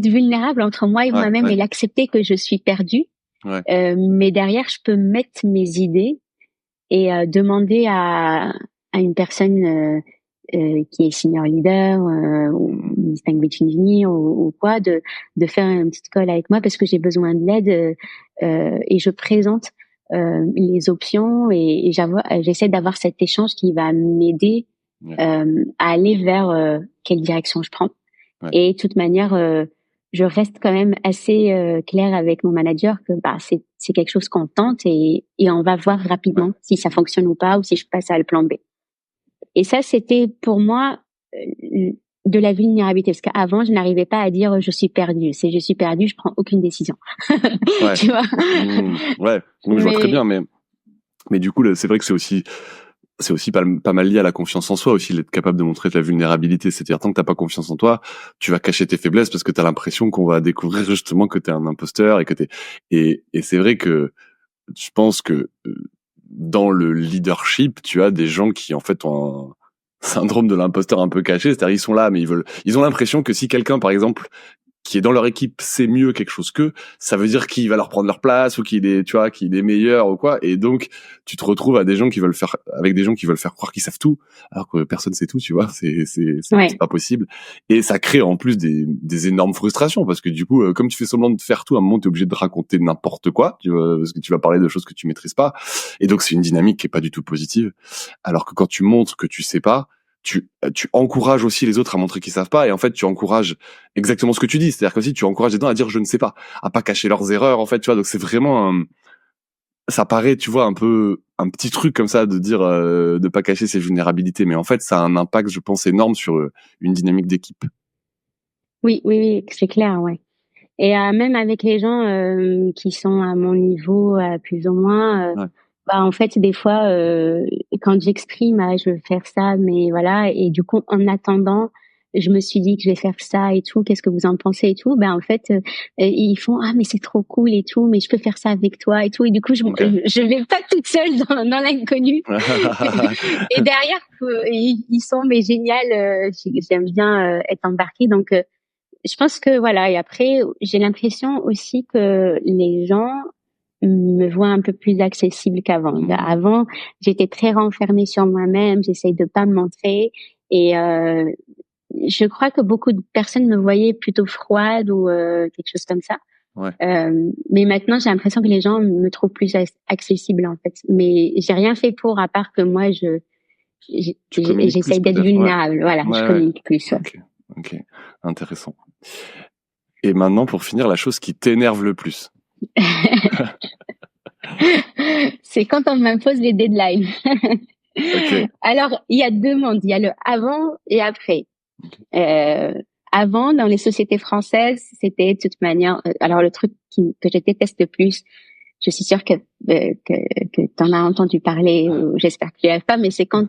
vulnérable entre moi et moi-même et l'accepter que je suis perdue. Mais derrière, je peux mettre mes idées et demander à une personne qui est senior leader ou distinguished engineer ou quoi de faire un petit call avec moi parce que j'ai besoin de l'aide et je présente les options et j'essaie d'avoir cet échange qui va m'aider à aller vers quelle direction je prends. Et de toute manière je reste quand même assez claire avec mon manager que c'est quelque chose qu'on tente et on va voir rapidement si ça fonctionne ou pas ou si je passe à le plan B. Et ça, c'était pour moi de la vulnérabilité parce qu'avant, je n'arrivais pas à dire je suis perdue. C'est je suis perdue, je prends aucune décision. Tu vois. Donc, je vois très bien, mais du coup, c'est vrai que c'est aussi pas mal lié à la confiance en soi aussi, d'être capable de montrer de la vulnérabilité. C'est-à-dire, tant que t'as pas confiance en toi, tu vas cacher tes faiblesses parce que t'as l'impression qu'on va découvrir justement que t'es un imposteur et c'est vrai que je pense que dans le leadership, tu as des gens qui en fait ont un syndrome de l'imposteur un peu caché. C'est-à-dire, ils sont là, mais ils ont l'impression que si quelqu'un, par exemple, qui est dans leur équipe sait mieux quelque chose qu'eux, ça veut dire qu'il va leur prendre leur place ou qu'il est meilleur ou quoi. Et donc, tu te retrouves avec des gens qui veulent faire croire qu'ils savent tout, alors que personne sait tout, tu vois. C'est pas possible. Et ça crée en plus des énormes frustrations parce que du coup, comme tu fais semblant de faire tout, à un moment, t'es obligé de raconter n'importe quoi, tu vois, parce que tu vas parler de choses que tu maîtrises pas. Et donc, c'est une dynamique qui est pas du tout positive. Alors que quand tu montres que tu sais pas, tu encourages aussi les autres à montrer qu'ils savent pas et en fait tu encourages exactement ce que tu dis, c'est-à-dire que aussi tu encourages les gens à dire je ne sais pas, à pas cacher leurs erreurs en fait, tu vois. Donc c'est vraiment ça paraît, tu vois, un peu un petit truc comme ça de dire de pas cacher ses vulnérabilités, mais en fait ça a un impact, je pense, énorme sur une dynamique d'équipe. Oui, c'est clair, ouais. Et même avec les gens qui sont à mon niveau plus ou moins en fait des fois quand j'exprime je veux faire ça mais voilà, et du coup en attendant je me suis dit que je vais faire ça et tout, qu'est-ce que vous en pensez et tout, en fait ils font mais c'est trop cool et tout, mais je peux faire ça avec toi et tout, et du coup je vais pas toute seule dans l'inconnu. Et derrière ils sont mais génial, j'aime bien être embarquée, donc je pense que voilà. Et après, j'ai l'impression aussi que les gens me voient un peu plus accessible qu'avant. Avant, j'étais très renfermée sur moi-même, j'essaye de pas me montrer, et je crois que beaucoup de personnes me voyaient plutôt froide ou quelque chose comme ça. Mais maintenant, j'ai l'impression que les gens me trouvent plus accessible en fait. Mais j'ai rien fait pour, à part que moi, j'essaye d'être vulnérable. Voilà, je communique plus. Ok, intéressant. Et maintenant, pour finir, la chose qui t'énerve le plus. C'est quand on m'impose les deadlines. Alors, il y a deux mondes. Il y a le avant et après. Avant, dans les sociétés françaises, c'était de toute manière. Alors, le truc que je déteste le plus, je suis sûre que t'en as entendu parler. Ou j'espère que tu l'as pas, mais c'est quand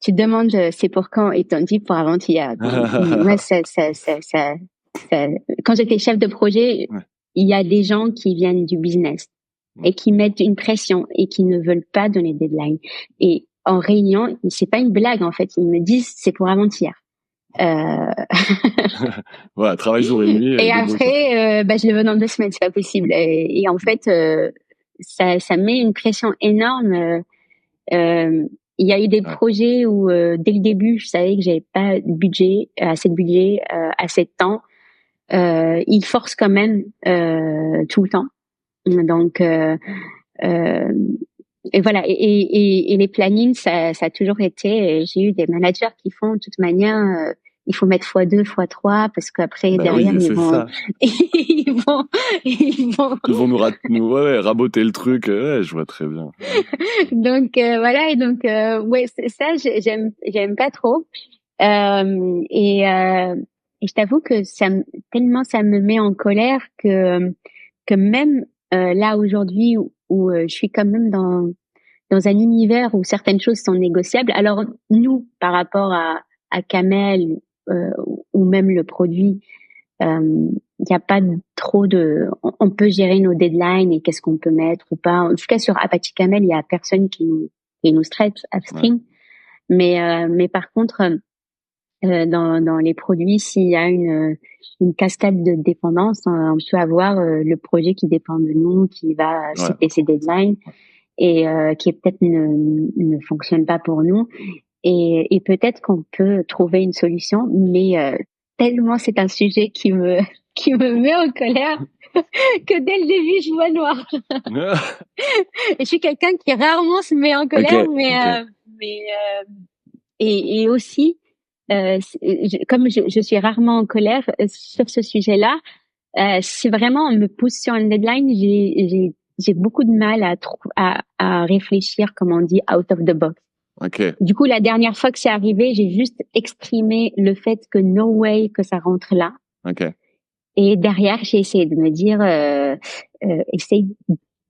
tu demandes c'est pour quand et t'en dis pour avant-hier. Moi, quand j'étais chef de projet, il y a des gens qui viennent du business et qui mettent une pression et qui ne veulent pas donner de deadline. Et en réunion, c'est pas une blague en fait. Ils me disent c'est pour avant-hier. Voilà, travail jour et nuit. Et après, je le veux dans 2 semaines, c'est pas possible. Et en fait, ça met une pression énorme. Il y a eu des projets où dès le début, je savais que j'avais pas de budget, assez de budget, assez de temps. Ils forcent quand même tout le temps. Donc et voilà. Et les plannings, ça a toujours été. J'ai eu des managers qui font de toute manière. Il faut mettre x2, x3 parce qu'après derrière ils vont nous raboter le truc. Ouais, je vois très bien. Donc voilà, et donc ouais, ça j'aime pas trop. Et je t'avoue que tellement ça me met en colère que même là aujourd'hui où je suis quand même dans un univers où certaines choses sont négociables. Alors nous, par rapport à Camel ou même le produit, il n'y a pas trop on peut gérer nos deadlines et qu'est-ce qu'on peut mettre ou pas. En tout cas, sur Apache Camel, il y a personne qui nous traite upstream. Mais par contre, dans les produits, s'il y a une cascade de dépendance, on peut avoir le projet qui dépend de nous, qui va citer ses deadlines et qui peut-être ne fonctionne pas pour nous. Et peut-être qu'on peut trouver une solution, mais tellement c'est un sujet qui me met en colère que dès le début je vois noir. Et je suis quelqu'un qui rarement se met en colère, et aussi comme je suis rarement en colère sur ce sujet-là, si vraiment on me pousse sur un deadline, j'ai beaucoup de mal à réfléchir, comme on dit, out of the box. Du coup, la dernière fois que c'est arrivé, j'ai juste exprimé le fait que no way que ça rentre là. Et derrière, j'ai essayé de me dire, essaye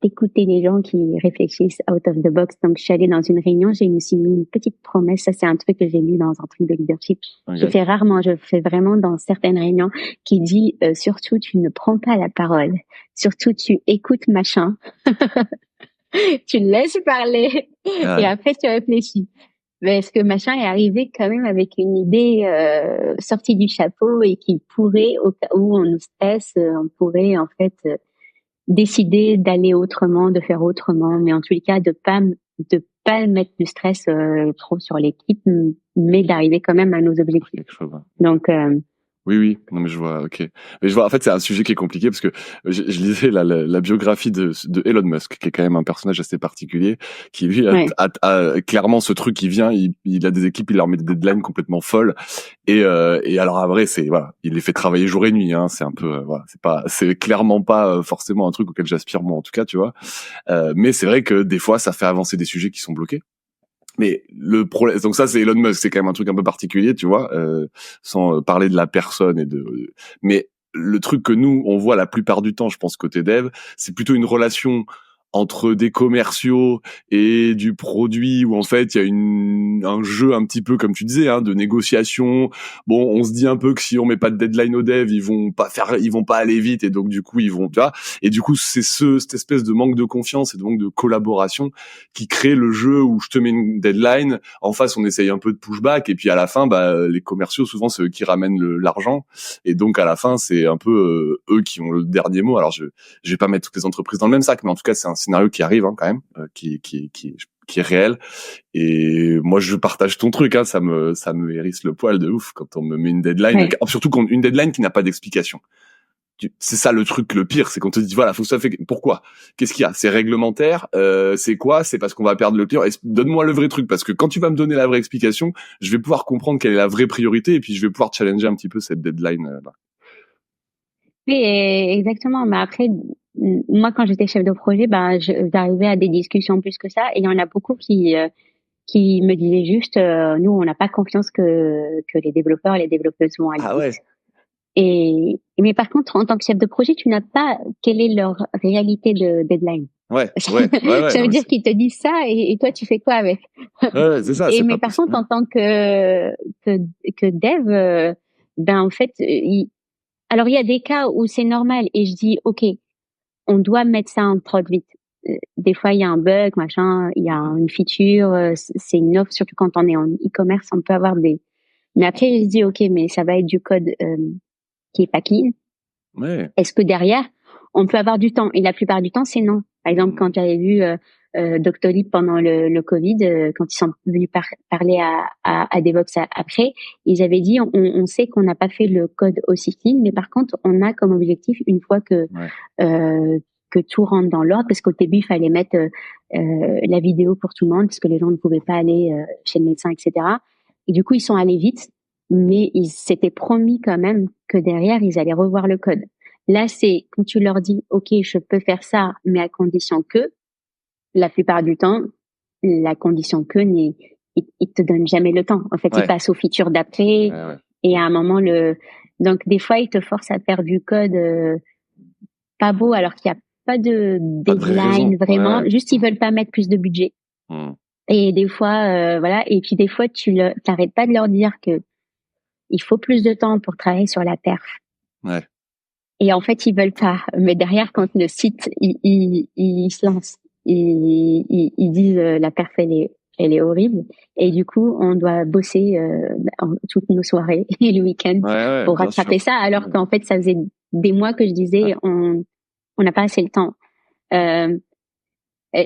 d'écouter les gens qui réfléchissent out of the box. Donc, je suis allée dans une réunion, je me suis mis une petite promesse. Ça, c'est un truc que j'ai lu dans un truc de leadership. Je fais vraiment dans certaines réunions qui dit, surtout, tu ne prends pas la parole. Surtout, tu écoutes machin. Tu le laisses parler et après tu réfléchis. Parce que machin est arrivé quand même avec une idée sortie du chapeau et qui pourrait, au cas où on nous stresse, on pourrait en fait décider d'aller autrement, de faire autrement, mais en tous les cas de pas mettre du stress trop sur l'équipe, mais d'arriver quand même à nos objectifs. Donc Oui, non mais je vois, ok. Mais je vois, en fait, c'est un sujet qui est compliqué parce que je lisais la biographie de Elon Musk, qui est quand même un personnage assez particulier, qui lui a clairement ce truc qui vient, il a des équipes, il leur met des deadlines complètement folles, et alors après, il les fait travailler jour et nuit, hein, c'est un peu, c'est clairement pas forcément un truc auquel j'aspire moi en tout cas, tu vois. Mais c'est vrai que des fois, ça fait avancer des sujets qui sont bloqués. Mais le problème, donc ça c'est Elon Musk, c'est quand même un truc un peu particulier, tu vois, sans parler de la personne mais le truc que nous on voit la plupart du temps, je pense côté dev, c'est plutôt une relation entre des commerciaux et du produit où en fait il y a un jeu un petit peu comme tu disais de négociation. Bon, on se dit un peu que si on met pas de deadline aux devs, ils vont pas aller vite et donc du coup ils vont, tu vois, et du coup c'est cette espèce de manque de confiance et de manque de collaboration qui crée le jeu où je te mets une deadline, en face on essaye un peu de pushback et puis à la fin les commerciaux souvent c'est eux qui ramènent l'argent et donc à la fin c'est un peu eux qui ont le dernier mot. Alors je vais pas mettre toutes les entreprises dans le même sac, mais en tout cas c'est un scénario qui arrive quand même, qui est réel. Et moi je partage ton truc, ça me hérisse le poil de ouf quand on me met une deadline, surtout une deadline qui n'a pas d'explication. C'est ça le truc, le pire, c'est qu'on te dit voilà, faut que ça fait. Pourquoi? Qu'est-ce qu'il y a? C'est réglementaire? C'est quoi? C'est parce qu'on va perdre le client? Donne-moi le vrai truc, parce que quand tu vas me donner la vraie explication, je vais pouvoir comprendre quelle est la vraie priorité et puis je vais pouvoir challenger un petit peu cette deadline là. Oui, exactement. Mais après, moi, quand j'étais chef de projet, j'arrivais à des discussions plus que ça. Et il y en a beaucoup qui qui me disait juste, nous, on n'a pas confiance que les développeurs et les développeuses vont aller Ah ouais. vite. Mais par contre, en tant que chef de projet, tu n'as pas quelle est leur réalité de deadline. Ouais. Ça Non, veut mais dire qu'ils te disent ça et toi, tu fais quoi avec? ouais, c'est ça, c'est Mais pas par possible. contre, en tant que dev, ben en fait, alors il y a des cas où c'est normal et je dis ok, on doit mettre ça en prod vite. Des fois, il y a un bug, machin, il y a une feature, c'est une offre, surtout quand on est en e-commerce, on peut avoir des. Mais après, je dis ok, mais ça va être du code qui est pas clean. Ouais. Est-ce que derrière, on peut avoir du temps? Et la plupart du temps, c'est non. Par exemple, quand j'avais vu Doctolib pendant le Covid, quand ils sont venus parler à Devox après, ils avaient dit on sait qu'on n'a pas fait le code aussi clean, mais par contre, on a comme objectif, une fois que tout rentre dans l'ordre, parce qu'au début, il fallait mettre la vidéo pour tout le monde, parce que les gens ne pouvaient pas aller chez le médecin, etc. Et du coup, ils sont allés vite, mais ils s'étaient promis quand même que derrière, ils allaient revoir le code. Là, c'est quand tu leur dis, OK, je peux faire ça, mais à condition que, la plupart du temps, la condition que ils te donnent jamais le temps. En fait, ils passent aux features d'après, et à un moment, donc des fois, ils te forcent à faire du code pas beau, alors qu'il n'y a pas de deadline vraiment. Juste, ils veulent pas mettre plus de budget. Et des fois, voilà. Et puis des fois, t'arrêtes pas de leur dire que il faut plus de temps pour travailler sur la perf. Et en fait, ils veulent pas. Mais derrière, quand le site, il se lance, ils disent la perf, elle est horrible. Et du coup, on doit bosser toutes nos soirées et le week-end pour rattraper ça. Alors qu'en fait, ça faisait des mois que je disais, on n'a pas assez le temps.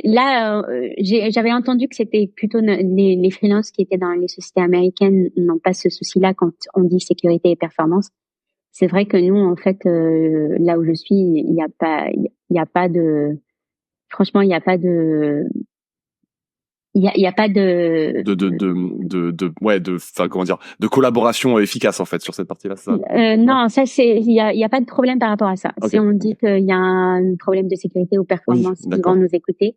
Là, j'avais entendu que c'était plutôt les freelances qui étaient dans les sociétés américaines n'ont pas ce souci-là quand on dit sécurité et performance. C'est vrai que nous, en fait, là où je suis, il y a pas de, franchement, il y a pas de, il y a pas de, enfin, comment dire, de collaboration efficace, en fait, sur cette partie-là, ça. Non, ça, il y a pas de problème par rapport à ça. Si on dit qu'il y a un problème de sécurité ou performance, ils vont nous écouter.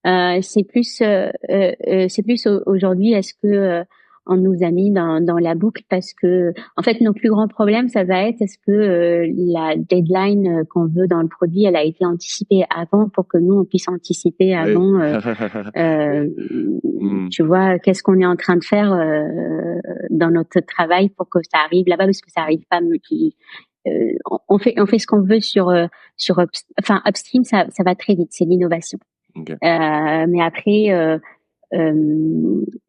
C'est plus aujourd'hui, est-ce que on nous a mis dans la boucle, parce que en fait nos plus grands problèmes, ça va être, est-ce que la deadline qu'on veut dans le produit, elle a été anticipée avant, pour que nous on puisse anticiper avant. Tu vois, qu'est-ce qu'on est en train de faire dans notre travail pour que ça arrive là-bas, parce que ça arrive pas. On fait ce qu'on veut sur upstream, ça va très vite, c'est l'innovation. Mais après,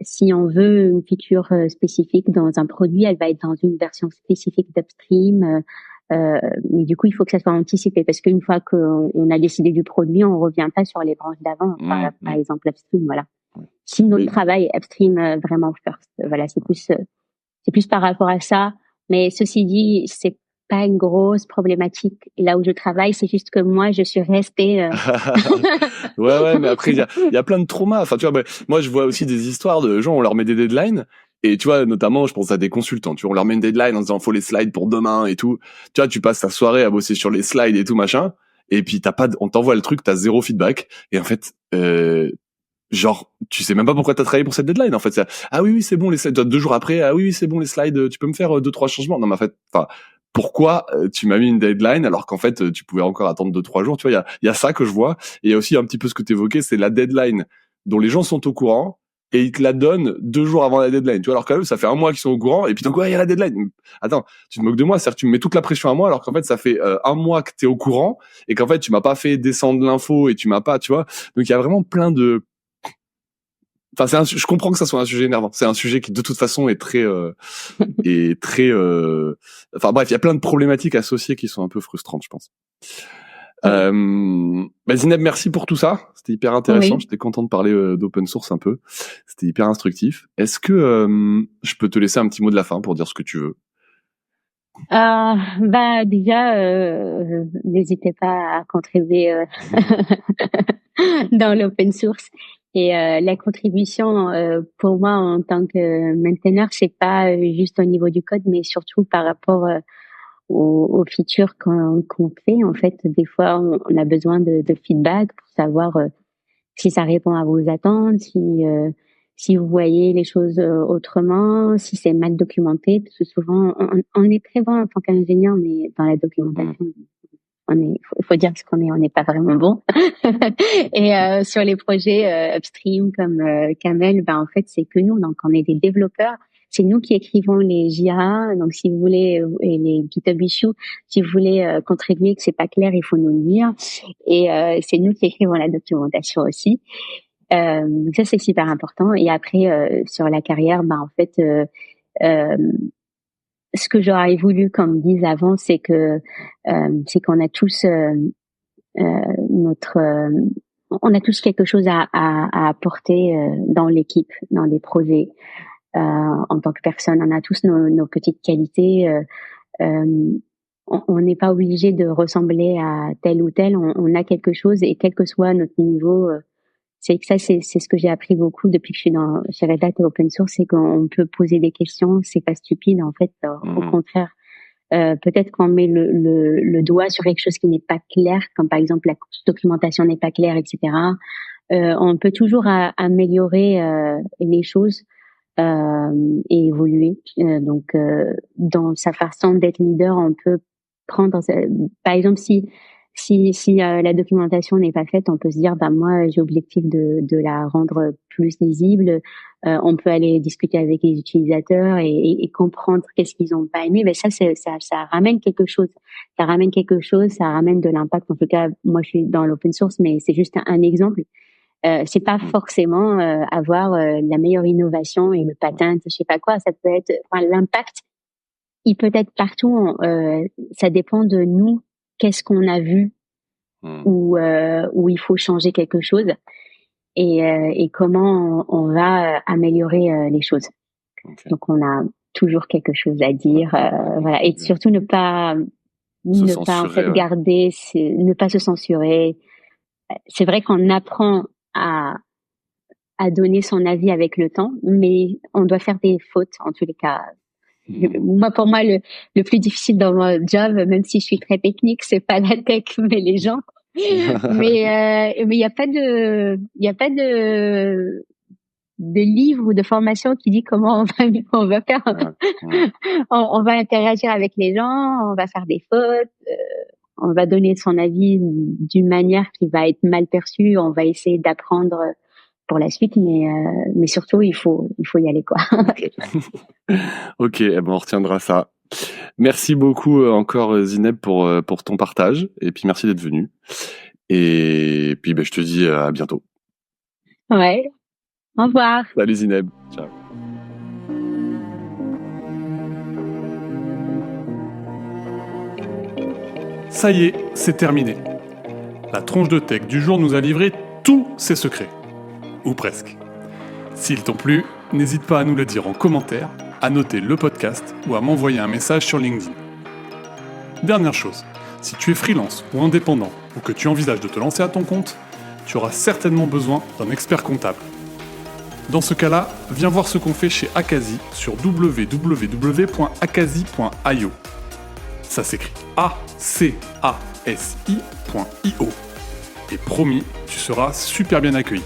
si on veut une feature spécifique dans un produit, elle va être dans une version spécifique d'upstream. Mais du coup, il faut que ça soit anticipé, parce qu'une fois qu'on a décidé du produit, on revient pas sur les branches d'avant. Par exemple, upstream, voilà. Si notre travail est upstream vraiment first, voilà, c'est plus par rapport à ça. Mais ceci dit, c'est pas une grosse problématique là où je travaille, c'est juste que moi je suis restée ouais, mais après il y a plein de traumas. Enfin, tu vois, moi je vois aussi des histoires de gens, on leur met des deadlines, et tu vois, notamment je pense à des consultants, tu vois, on leur met une deadline en disant faut les slides pour demain et tout. Tu vois, tu passes ta soirée à bosser sur les slides et tout machin, et puis on t'envoie le truc, t'as zéro feedback, et en fait genre tu sais même pas pourquoi t'as travaillé pour cette deadline, en fait. Ah oui c'est bon les slides, 2 jours après, ah oui c'est bon les slides, tu peux me faire 2-3 changements. Non mais en fait, enfin, pourquoi tu m'as mis une deadline alors qu'en fait tu pouvais encore attendre 2-3 jours, tu vois. Il y a ça que je vois, et il y a aussi un petit peu ce que t'évoquais, c'est la deadline dont les gens sont au courant et ils te la donnent 2 jours avant la deadline, tu vois, alors quand même ça fait 1 mois qu'ils sont au courant, et puis donc il y a la deadline. Attends, tu te moques de moi, c'est-à-dire que tu me mets toute la pression à moi, alors qu'en fait ça fait 1 mois que t'es au courant, et qu'en fait tu m'as pas fait descendre l'info, et tu m'as pas, tu vois. Donc il y a vraiment plein de, enfin je comprends que ça soit un sujet énervant, c'est un sujet qui de toute façon est très enfin bref, il y a plein de problématiques associées qui sont un peu frustrantes, je pense. Zineb, merci pour tout ça, c'était hyper intéressant. J'étais content de parler d'open source un peu, c'était hyper instructif. Est-ce que je peux te laisser un petit mot de la fin pour dire ce que tu veux? Déjà, n'hésitez pas à contribuer dans l'open source. Et la contribution, pour moi en tant que maintainer, c'est pas juste au niveau du code, mais surtout par rapport aux features qu'on fait. En fait, des fois, on a besoin de feedback pour savoir si ça répond à vos attentes, si vous voyez les choses autrement, si c'est mal documenté, parce que souvent on est très bon en tant qu'ingénieur, mais dans la documentation, il faut dire ce qu'on est, on n'est pas vraiment bon. Et sur les projets upstream comme Camel, en fait c'est que nous, donc on est des développeurs. C'est nous qui écrivons les JIRA, donc si vous voulez, et les GitHub issues, si vous voulez contribuer, que c'est pas clair, il faut nous le dire. Et c'est nous qui écrivons la documentation aussi. Donc ça c'est super important. Et après sur la carrière, en fait, ce que j'aurais voulu qu'on me dise avant, c'est qu'on a tous on a tous quelque chose à apporter dans l'équipe, dans les projets. En tant que personne, on a tous nos petites qualités. On n'est pas obligé de ressembler à tel ou tel. On a quelque chose, et quel que soit notre niveau, c'est ce que j'ai appris beaucoup depuis que je suis chez Red Hat et Open Source, c'est qu'on peut poser des questions, c'est pas stupide en fait. Au contraire, peut-être qu'on met le doigt sur quelque chose qui n'est pas clair, comme par exemple la documentation n'est pas claire, etc. On peut toujours améliorer les choses. Et évoluer. Donc, dans sa façon d'être leader, on peut prendre, par exemple, si la documentation n'est pas faite, on peut se dire, moi, j'ai objectif de la rendre plus lisible. On peut aller discuter avec les utilisateurs et comprendre qu'est-ce qu'ils ont pas aimé. Mais ça ramène quelque chose. Ça ramène quelque chose, ça ramène de l'impact. En tout cas, moi, je suis dans l'open source, mais c'est juste un exemple. C'est pas forcément avoir la meilleure innovation et le patent, je sais pas quoi. Ça peut être, l'impact, il peut être partout. Ça dépend de nous. Qu'est-ce qu'on a vu où il faut changer quelque chose et comment on va améliorer les choses. Okay. Donc on a toujours quelque chose à dire, voilà. Et surtout ne pas en fait garder, ne pas se censurer. C'est vrai qu'on apprend à donner son avis avec le temps, mais on doit faire des fautes en tous les cas. Pour moi, le plus difficile dans mon job, même si je suis très technique, c'est pas la tech, mais les gens. mais il y a pas de livre ou de formation qui dit comment on va faire. On va interagir avec les gens, on va faire des fautes. On va donner son avis d'une manière qui va être mal perçue. On va essayer d'apprendre pour la suite, mais surtout il faut y aller quoi. Ok, on retiendra ça. Merci beaucoup encore Zineb pour ton partage et puis merci d'être venu. Et puis je te dis à bientôt. Ouais. Au revoir. Salut Zineb. Ciao. Ça y est, c'est terminé. La tronche de tech du jour nous a livré tous ses secrets. Ou presque. S'ils t'ont plu, n'hésite pas à nous le dire en commentaire, à noter le podcast ou à m'envoyer un message sur LinkedIn. Dernière chose, si tu es freelance ou indépendant ou que tu envisages de te lancer à ton compte, tu auras certainement besoin d'un expert comptable. Dans ce cas-là, viens voir ce qu'on fait chez Akazi sur www.akazi.io. Ça s'écrit ACASI.io. Et promis, tu seras super bien accueilli.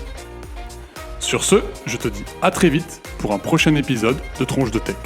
Sur ce, je te dis à très vite pour un prochain épisode de Tronche de Tech.